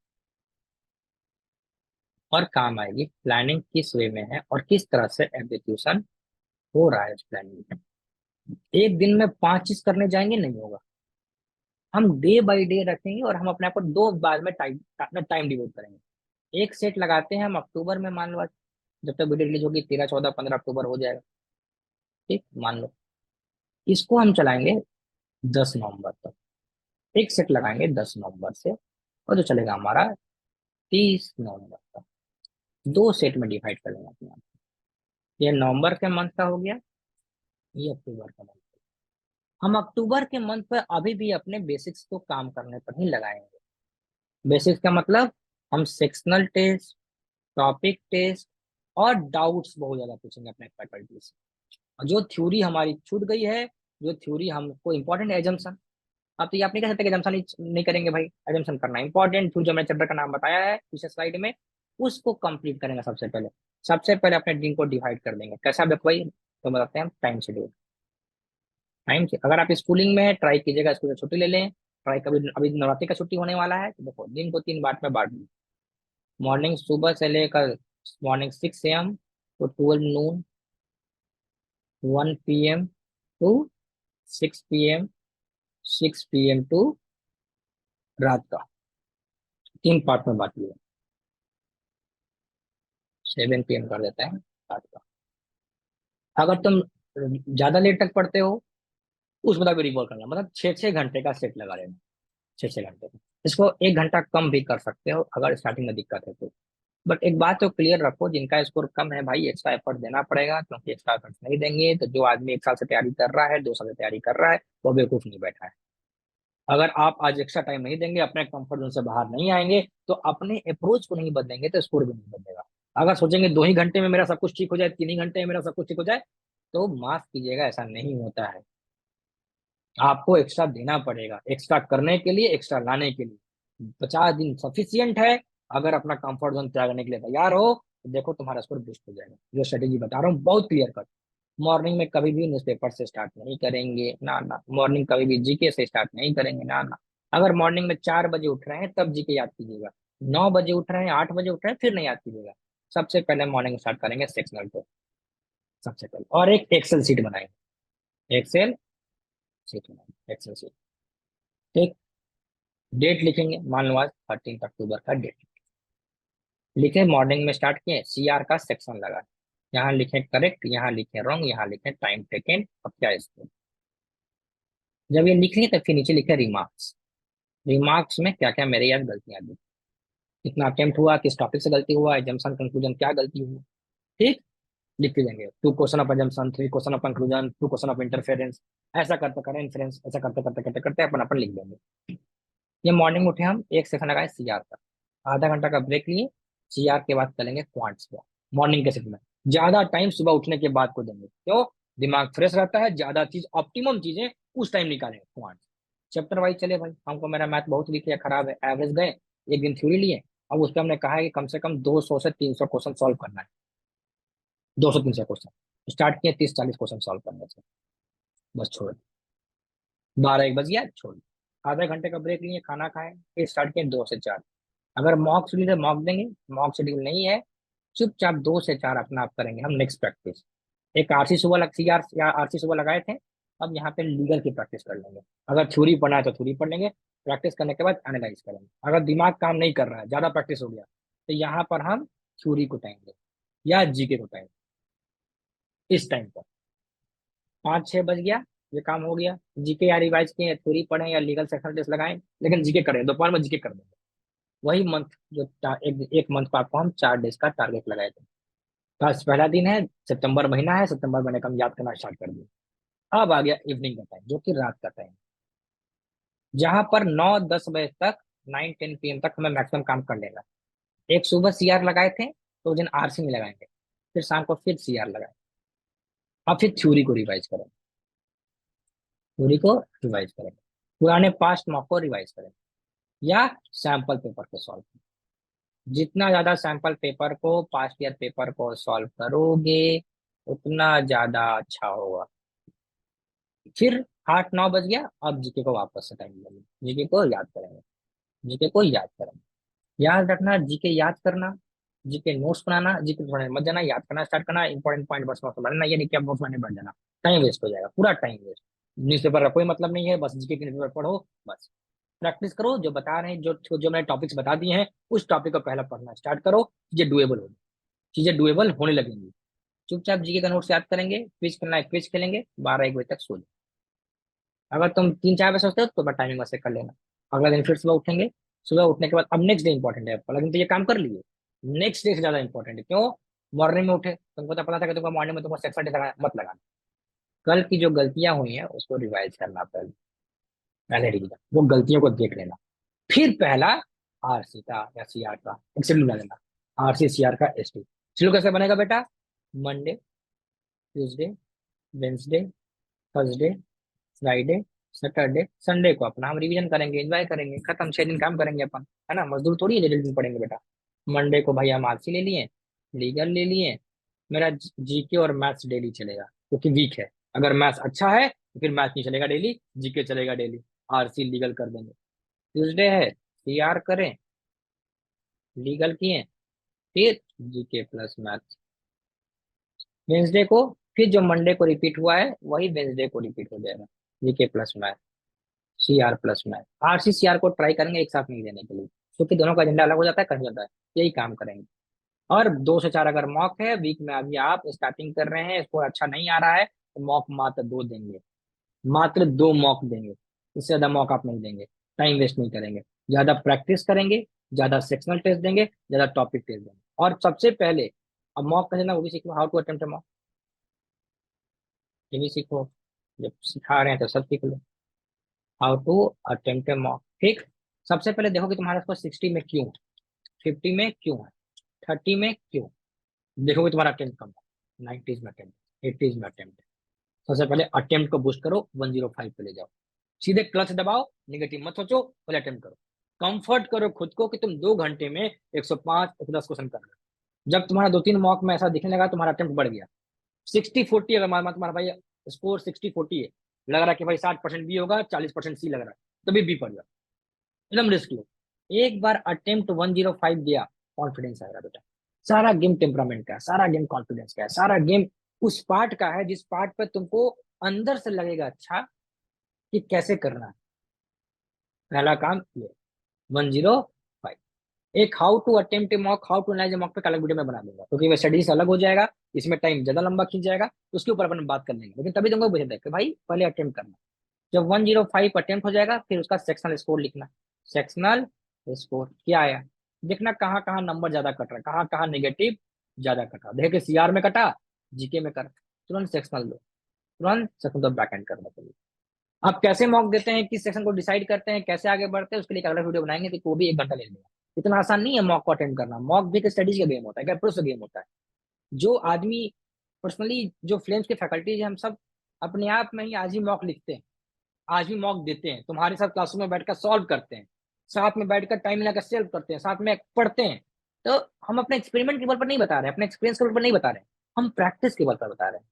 और काम आएगी प्लानिंग किस वे में है और किस तरह से एग्जीक्यूशन हो रहा है उस प्लानिंग में। एक दिन में 5 चीज करने जाएंगे नहीं होगा, हम डे बाई डे रखेंगे और हम अपने आप को 2 बार में टाइम अपना टाइम डिवोट करेंगे। एक सेट लगाते हैं हम अक्टूबर में, मान लो आज जब तक वीडियो रिलीज होगी 13, 14, 15 अक्टूबर हो जाएगा। ठीक, मान लो इसको हम चलाएंगे 10 नवंबर तक, एक सेट लगाएंगे 10 नवंबर से, और जो चलेगा हमारा 30 नवंबर तक। 2 सेट में डिवाइड कर लेंगे अपने आप को। ये नवंबर के मंथ का हो गया, ये अक्टूबर का मंथ। हम अक्टूबर के मंथ पर अभी भी अपने बेसिक्स को काम करने पर ही लगाएंगे। बेसिक्स का मतलब हम सेक्शनल टेस्ट, टॉपिक टेस्ट और डाउट्स बहुत ज्यादा पूछेंगे अपने फैकल्टी से। और जो थ्योरी हमारी छूट गई है, जो थ्योरी हमको इंपॉर्टेंट एजम्पशन, अब तो ये आप नहीं कह सकते कि एजम्पशन नहीं करेंगे भाई, एजम्पशन करना इंपॉर्टेंट। फिर जो मैंने चैप्टर का नाम बताया है पीछे स्लाइड में, उसको कंप्लीट करेंगे सबसे पहले अपने दिन को डिवाइड कर देंगे। कैसा देखो भाई, तो बताते हैं हम टाइम शेड्यूल। टाइम से अगर आप स्कूलिंग में ट्राई कीजिएगा, स्कूल से छुट्टी ले लें, ट्राई कभी, अभी नवरात्रि का छुट्टी होने वाला है, तो देखो दिन को 3 पार्ट में बांट दी। मॉर्निंग सुबह से लेकर morning 6 AM to 12 noon, 1 PM to 6 PM, 6 PM to रात का, 3 पार्ट में बांट लिया। 7 PM कर देता है रात का। अगर तुम ज्यादा लेट तक पढ़ते हो, उस बता भी रिवॉल्व करना, मतलब 6 6 घंटे का सेट लगा लेना। 6 6 घंटे का, इसको 1 घंटा कम भी कर सकते हो अगर स्टार्टिंग में दिक्कत है तो। बट एक बात तो क्लियर रखो, जिनका स्कोर कम है भाई, एक्स्ट्रा एफर्ट देना पड़ेगा, क्योंकि एक्स्ट्रा एफर्ट नहीं देंगे तो जो आदमी 1 साल से तैयारी कर रहा है, 2 साल से तैयारी कर रहा है, वो बेवकूफ नहीं बैठा है। अगर आप आज एक्स्ट्रा टाइम नहीं देंगे, अपने कंफर्ट जोन से बाहर नहीं आएंगे, तो अपने अप्रोच को नहीं बदलेंगे, तो स्कोर भी नहीं बदलेगा। अगर सोचेंगे 2 ही घंटे में मेरा सब कुछ ठीक हो जाए, 3 ही घंटे में मेरा सब कुछ ठीक हो जाए, तो माफ कीजिएगा, ऐसा नहीं होता है। आपको एक्स्ट्रा देना पड़ेगा, एक्स्ट्रा करने के लिए, एक्स्ट्रा लाने के लिए 50 दिन सफिशियंट है। अगर अपना कंफर्ट जोन त्यागने के लिए तैयार हो, तो देखो तुम्हारा स्कोर बूस्ट हो जाएगा। जो स्ट्रेटेजी बता रहा हूँ बहुत क्लियर कट। मॉर्निंग में कभी भी न्यूज़पेपर से स्टार्ट नहीं करेंगे, ना ना। मॉर्निंग कभी भी जीके से स्टार्ट नहीं करेंगे, ना ना। अगर मॉर्निंग में 4 बजे उठ रहे हैं तब जीके याद कीजिएगा। 9 बजे उठ रहे हैं, 8 बजे उठ रहे हैं, फिर नहीं याद कीजिएगा। सबसे पहले मॉर्निंग स्टार्ट करेंगे सेक्शनल को, सबसे पहले। और एक एक्सेल सीट बनाएंगे, एक्सेल सीट बनाएंगे, एक्सेल सीट। ठीक। डेट लिखेंगे, मान लो आज 13 अक्टूबर का डेट लिखे। मॉर्निंग में स्टार्ट किए, सीआर का सेक्शन लगा, यहाँ लिखे करेक्ट, यहाँ लिखे रॉन्ग, यहाँ लिखे टाइम टेकन, अब क्या इसको। जब ये लिख लिए तो फिर नीचे लिखे रिमार्क्स। रिमार्क्स में क्या क्या मेरे याद गलतियां दी, कितना अटेम्प्ट हुआ, किस टॉपिक से गलती हुआ, एजम्पशन कंक्लूजन क्या गलती हुई। ठीक। लिख के देंगे 2 question of assumption, 3 question of conclusion, 2 question of interference. ऐसा करते करें इन्फ्रेंस, ऐसा करते करते करते करते अपन अपन लिख देंगे। ये मॉर्निंग उठे, हम एक सेशन लगाए सीआर का, आधा घंटा का ब्रेक लिए। सीआर के बाद करेंगे क्वांट्स का, मॉर्निंग के सेशन में। ज्यादा टाइम सुबह उठने के बाद को देंगे, क्यों? दिमाग फ्रेश रहता है, ज्यादा चीज, ऑप्टिमम चीजें उस टाइम निकालेंगे क्वांट्स। चैप्टर वाइज चले भाई, हमको मेरा मैथ बहुत वीक है, खराब है, एवरेज गए। एक दिन थ्योरी लिए, अब उस पर हमने कहा है कि कम से कम 200 से 300 क्वेश्चन सॉल्व करना है। 200 300 क्वेश्चन स्टार्ट किए, 30 40 क्वेश्चन सॉल्व करने से। बस छोड़, 12 1 बज गया, छोड़। आधे घंटे का ब्रेक लिए, खाना खाएं, फिर स्टार्ट किए 2 से 4। अगर मॉक शेड्यूल है मॉक देंगे, मॉक शेड्यूल नहीं है, चुपचाप 2 से 4 अपना आप करेंगे हम नेक्स्ट प्रैक्टिस। एक आरसी सुबह लग सी आर या आरसी सुबह लगाए थे, अब यहाँ पे लीगल की प्रैक्टिस कर लेंगे। अगर थ्योरी पढ़ना है तो थ्योरी पढ़ लेंगे, प्रैक्टिस करने के बाद एनालाइज करेंगे। अगर दिमाग काम नहीं कर रहा है, ज्यादा प्रैक्टिस हो गया, तो यहाँ पर हम थ्योरी को टाइम दें या जीके को टाइम, इस टाइम पर। 5 6 बज गया, ये काम हो गया। जीके या रिवाइज किए, थ्योरी पढ़ें या लीगल सेक्शन टेस्ट लगाएं, लेकिन जीके करें, दोपहर में जीके कर देंगे। वही मंथ जो एक मंथ का आपको हम 4 डेज का टारगेट लगाए थे। आज पहला दिन है, सितंबर महीना है, सितंबर महीने का हम याद करना स्टार्ट कर दिए। अब आ गया इवनिंग का टाइम, जो कि रात का टाइम, जहां पर 9 10 बजे तक, 9 10 PM तक हमें मैक्सिमम काम कर लेना। एक सुबह सीआर लगाए थे, तो उस दिन आरसी में लगाएंगे। फिर शाम को फिर सीआर लगाए, और फिर थ्योरी को रिवाइज करें, थ्योरी को रिवाइज करें, पुराने पास्ट मॉक को रिवाइज करें, या सैंपल पेपर को सॉल्व करें। जितना ज्यादा सैंपल पेपर को, पास्ट ईयर पेपर को सॉल्व करोगे, उतना ज्यादा अच्छा होगा। फिर 8 9 बज गया, अब जीके को वापस से टाइम देंगे, जीके को याद करेंगे, जीके को याद करेंगे। याद रखना, जीके याद करना, जीके नोट्स बनाना, जीके पढ़ने मत जाना, याद करना स्टार्ट करना, इंपॉर्टेंट पॉइंट बस नोट्स बनाना। ये नहीं कि आप नोट्स बनाने बैठ जाना, टाइम वेस्ट हो जाएगा, पूरा टाइम वेस्ट। न्यूज़पेपर का कोई मतलब नहीं है, बस जीके के न्यूज़पेपर पढ़ो, बस। प्रैक्टिस करो, जो बता रहे हैं, जो जो मैंने टॉपिक्स बता दिए हैं, उस टॉपिक को पहले पढ़ना स्टार्ट करो, चीजें डुएबल होगी, चीजें डुएबल होने लगेंगी। चुपचाप जीके का नोट्स याद करेंगे, क्विज करना है क्विज खेलेंगे, 12 1 बजे तक सो जाओ। अगर तुम 3 4 बजे सोचते हो तो मैं टाइमिंग वैसे कर लेना। अगला दिन फिर सुबह उठेंगे, सुबह उठने के बाद अब नेक्स्ट डे इंपॉर्टेंट है, पहला दिन तो ये काम कर लिए, नेक्स्ट डे से ज्यादा इंपॉर्टेंट है। क्यों? मॉर्निंग में उठे, तुमको तो पता था कि तुमको मॉर्निंग में तुमको सेक्शन डे मत लगाना। कल की जो गलतियां हुई हैं उसको रिवाइज करना, पहले पहले रिवीजन, वो गलतियों को देख लेना। फिर पहला आरसी का या सीआर का एक शेड्यूल बना लेना, आरसी सीआर का एसटी शेड्यूल कैसे बनेगा बेटा? Monday, Tuesday, Wednesday, Thursday, Friday, Saturday Sunday को अपना हम रिवीजन करेंगे, एंजॉय करेंगे, खत्म, 6 दिन काम करेंगे अपन, है ना, मजदूर थोड़ी है जो दिन पढ़ेंगे बेटा। मंडे को भाई हम आरसी ले लिए, लीगल ले लिए, मेरा जीके और मैथ्स डेली चलेगा क्योंकि वीक है। अगर मैथ्स अच्छा है तो फिर मैथ्स नहीं चलेगा डेली, जीके चलेगा डेली, आरसी लीगल कर देंगे। ट्यूसडे है, सीआर करें, लीगल किए, फिर जीके प्लस मैथ्स। वेंसडे को फिर जो मंडे को रिपीट हुआ है वही वेंसडे को रिपीट हो जाएगा, GK plus math, CR plus math. RC CR को ट्राई करेंगे एक साथ नहीं देने के लिए, क्योंकि दोनों का एजेंडा अलग हो जाता है, कहीं जाता है, यही काम करेंगे। और 2 से 4 अगर मॉक है वीक में, अभी आप स्टार्टिंग कर रहे हैं, इसको अच्छा नहीं आ रहा है तो मॉक मात्र 2 देंगे, मात्र 2 मॉक देंगे, इससे ज्यादा मॉक आप नहीं देंगे, टाइम वेस्ट नहीं करेंगे, ज्यादा प्रैक्टिस करेंगे, ज्यादा सेक्शनल टेस्ट देंगे, ज्यादा टॉपिक टेस्ट देंगे। और सबसे पहले अब मॉक का देना वो भी सीखो, हाउ टू अटेम्प्ट मॉक, ये भी सीखो, जब सिखा रहे हैं तो सब सीख लो, हाउ टू अटेम्प्ट मॉक, ठीक। सबसे पहले देखो कि तुम्हारे पास 60 में क्यों, 50 में क्यों है, 30 में क्यों, देखोगे तुम्हारा अटेम्प्ट कम है, 90s में अटेम्प्ट, 80s में अटेम्प्ट। सबसे पहले अटेम्प्ट को बूस्ट करो, 105 पे ले जाओ, सीधे क्लच दबाओ, निगेटिव मत सोचो, पहले अटेम्प्ट करो, कंफर्ट करो खुद को कि तुम 2 घंटे में 105 110 क्वेश्चन कर रहे हो। जब तुम्हारा 2-3 मॉक में ऐसा दिखने लगा, तुम्हारा अटेम्प्ट बढ़ गया, 60-40, अगर मान तुम्हारा भाई स्कोर 60-40 है, लग रहा है कि भाई 60% बी होगा, 40% सी लग रहा है, तभी बी पड़ जाओ, एकदम रिस्क लो। एक बार अटेम्प्ट 105 दिया, कॉन्फिडेंस आएगा बेटा। सारा गेम टेम्परामेंट का है, सारा गेम कॉन्फिडेंस का है, सारा गेम उस पार्ट का है जिस पार्ट पे तुमको अंदर से लगेगा अच्छा कि कैसे करना है। पहला काम ये, 105। एक how to attempt a mock, how to analyse a mock पे अलग वीडियो में बना दूंगा, क्योंकि वह स्टडीज अलग हो जाएगा, इसमें टाइम ज्यादा लंबा खींच जाएगा, तो उसके ऊपर अपन बात कर लेंगे। लेकिन तभी तुमको बुझे कि भाई पहले अटेम्प्ट करना, जब 105 अटेम्प्ट हो जाएगा फिर उसका सेक्शनल स्कोर लिखना, सेक्शनल स्कोर क्या आया, देखना कहाँ कहाँ नंबर ज्यादा कट रहा है, कहाँ कहाँ नेगेटिव ज्यादा कट रहा, देखे सीआर में कटा, जीके में कर, तुरंत सेक्शनल लो, तुरंत सेक्शनल बैक एंड करना चाहिए। आप कैसे मॉक देते हैं, किस सेक्शन को डिसाइड करते हैं, कैसे आगे बढ़ते हैं, उसके लिए एक अगला वीडियो बनाएंगे, तो वो भी 1 घंटा ले लेगा। इतना आसान नहीं है मॉक को अटेंड करना, मॉक भी एक स्टडीज का गेम होता है, प्रोस का गेम होता है। जो आदमी पर्सनली, जो फ्लेम्स के फैकल्टीज है, हम सब अपने आप में ही आज ही मॉक लिखते हैं, आज भी मॉक देते हैं, तुम्हारे साथ क्लासरूम में बैठकर सॉल्व करते हैं, साथ में बैठकर टाइम लगाकर सेल्व करते हैं, साथ में पढ़ते हैं। तो हम अपने एक्सपेरिमेंट के बल पर नहीं बता रहे, अपने एक्सपीरियंस के बल पर नहीं बता रहे, हम प्रैक्टिस के बल पर बता रहे हैं।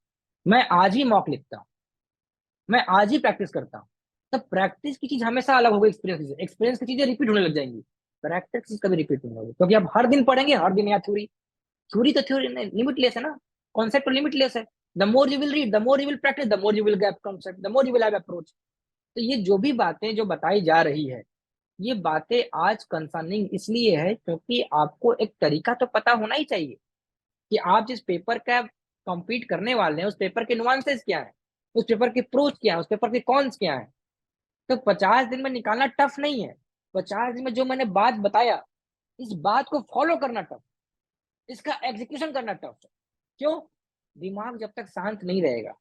मैं आज ही मॉक लिखता हूँ, मैं आज ही प्रैक्टिस करता हूँ। तब प्रैक्टिस की चीज हमेशा अलग होगी एक्सपीरियंस से, एक्सपीरियंस की चीजें रिपीट होने लग जाएंगी, प्रैक्टिस चीज कभी रिपीट नहीं होगी, क्योंकि आप हर दिन पढ़ेंगे, हर दिन यहाँ थ्योरी, थ्योरी तो थ्योरी लिमिटलेस है ना, कॉन्सेप्ट तो लिमिटलेस है। The more you will read, the more you will practice, the more you will get concept, the more you will have approach. तो ये जो भी बातें जो बताई जा रही है, ये बातें आज कंसर्निंग इसलिए है क्योंकि आपको एक तरीका तो पता होना ही चाहिए कि आप जिस पेपर का कंपीट करने वाले हैं उस पेपर के नुआंसेस क्या है, उस पेपर के प्रोज क्या है, उस पेपर के कॉन्स क्या है। तो 50 दिन में निकालना टफ नहीं है, 50 दिन में जो मैंने बात बताया, इस बात को फॉलो करना टफ, इसका एग्जीक्यूशन करना टफ है। क्यों? दिमाग जब तक शांत नहीं रहेगा,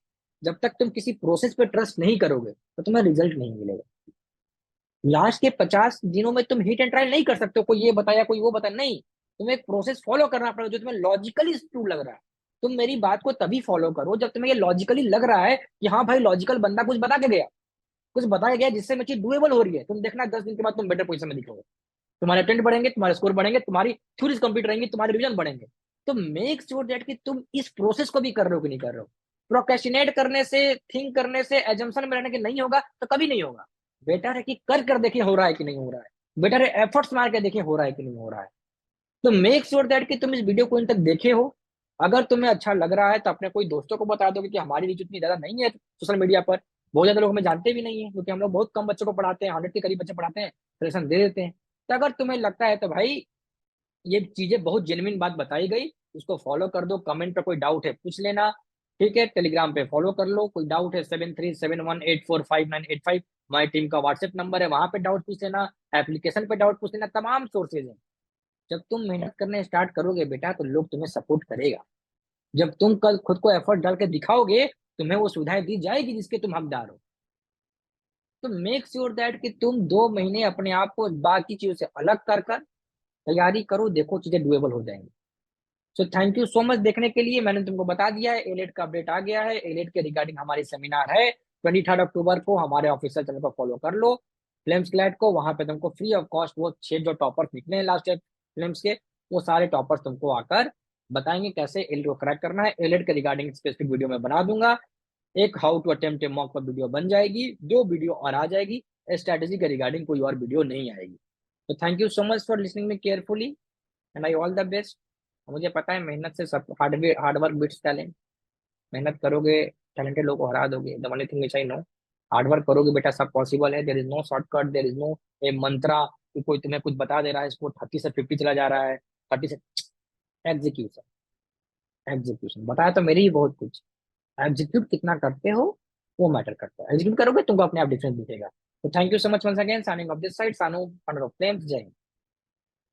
जब तक तुम किसी प्रोसेस पे ट्रस्ट नहीं करोगे, तो तुम्हें रिजल्ट नहीं मिलेगा। लास्ट के 50 दिनों में तुम हिट एंड ट्रायल नहीं कर सकते हो, कोई ये बताया कोई वो बताया, नहीं, तुम्हें एक प्रोसेस फॉलो करना पड़ेगा जो तुम्हें लॉजिकली ट्रू लग रहा है। तुम मेरी बात को तभी फॉलो करो जब तुम्हें ये लॉजिकली लग रहा है कि हाँ भाई लॉजिकल बंदा कुछ बता के गया, कुछ बताया गया जिससे मेरी चीज डुएबल हो रही है। तुम देखना 10 दिन के बाद तुम बेटर पोजीशन में दिखोगे, तुम्हारे अटेंड बढ़ेंगे, तुम्हारे स्कोर बढ़ेंगे, तुम्हारी थ्योरीज कंप्लीट रहेंगी, तुम्हारे रिविजन बढ़ेंगे। तो मेक श्योर दैट कि तुम इस प्रोसेस को भी कर रहे हो कि नहीं कर रहे हो। प्रोक्रेस्टिनेट करने से, थिंक करने से, एजम्पशन में रहने के नहीं होगा तो कभी नहीं होगा। बेटर है कि कर कर देखें हो रहा है कि नहीं हो रहा है, बेटर है एफर्ट्स मार के देखें हो रहा है कि नहीं हो रहा है। तो मेक श्योर दैट कि तुम इस वीडियो को इन तक देखे हो। अगर तुम्हें अच्छा लग रहा है तो अपने कोई दोस्तों को बता दो, क्योंकि हमारी रीच उतनी ज्यादा नहीं है सोशल मीडिया पर, बहुत ज्यादा लोग हमें जानते भी नहीं है, क्योंकि हम लोग बहुत कम बच्चों को पढ़ाते हैं, 100 के करीब बच्चे पढ़ाते हैं, सजेशन दे देते हैं। तो अगर तुम्हें लगता है तो भाई ये चीजें बहुत जेन्युइन बात बताई गई, उसको फॉलो कर दो। कमेंट पे कोई डाउट है पूछ लेना, ठीक है। टेलीग्राम पे फॉलो कर लो, कोई डाउट है 7371845985, हमारी टीम का व्हाट्सएप नंबर है, वहां पे डाउट पूछ लेना, एप्लीकेशन पे डाउट पूछ लेना, तमाम सोर्सेज हैं। जब तुम मेहनत करने स्टार्ट करोगे बेटा तो लोग तुम्हें सपोर्ट करेगा। जब तुम कल खुद को एफर्ट डाल के दिखाओगे, तुम्हें वो सुविधाएं दी जाएगी जिसके तुम हकदार हो। तो मेक श्योर दैट कि तुम 2 महीने अपने आप को बाकी चीजों से अलग कर कर तैयारी करो, देखो चीजें डुएबल हो जाएंगी। So thank you so much देखने के लिए। मैंने तुमको बता दिया है एलेट का अपडेट आ गया है, एलेट के रिगार्डिंग हमारी सेमिनार है, 23 अक्टूबर को हमारे ऑफिशियल चैनल को फॉलो कर लो, फ्लेम्स क्लैट को। वहां पे तुमको फ्री ऑफ कॉस्ट वो 6 जो टॉपर्स निकले हैं लास्ट ईयर फ्लेम्स के, वो सारे टॉपर्स तुमको आकर बताएंगे कैसे एलिट को क्रैक करना है। एलिट के रिगार्डिंग स्पेसिफिक वीडियो में बना दूंगा। एक how to attempt a mock पर वीडियो बन जाएगी, 2 वीडियो और आ जाएगी। स्ट्रेटेजी के रिगार्डिंग कोई और वीडियो नहीं आएगी। तो thank you so much for listening me carefully, and I all the best. मुझे पता है मेहनत से सब हार्डवर्क बीट्स टैलेंट। मेहनत करोगे, टैलेंटेड लोग को हरा दोगे। The only thing which I know, hard work करोगे बेटा, सब पॉसिबल है। There is no shortcut, there is no a mantra कि कोई तुम्हें कुछ बता दे रहा है इसको 30 से 50 चला जा रहा है, 30 से। एग्जीक्यूशन, एग्जीक्यूशन बताया तो मेरी ही बहुत कुछ। एग्जीक्यूट कितना करते हो वो मैटर करता है। एग्जीक्यूट करोगे तुमको अपने आप डिफरेंस दिखेगा। तो thank you so much once again, signing off this side, Sanu, founder of Flames, जय हिंद।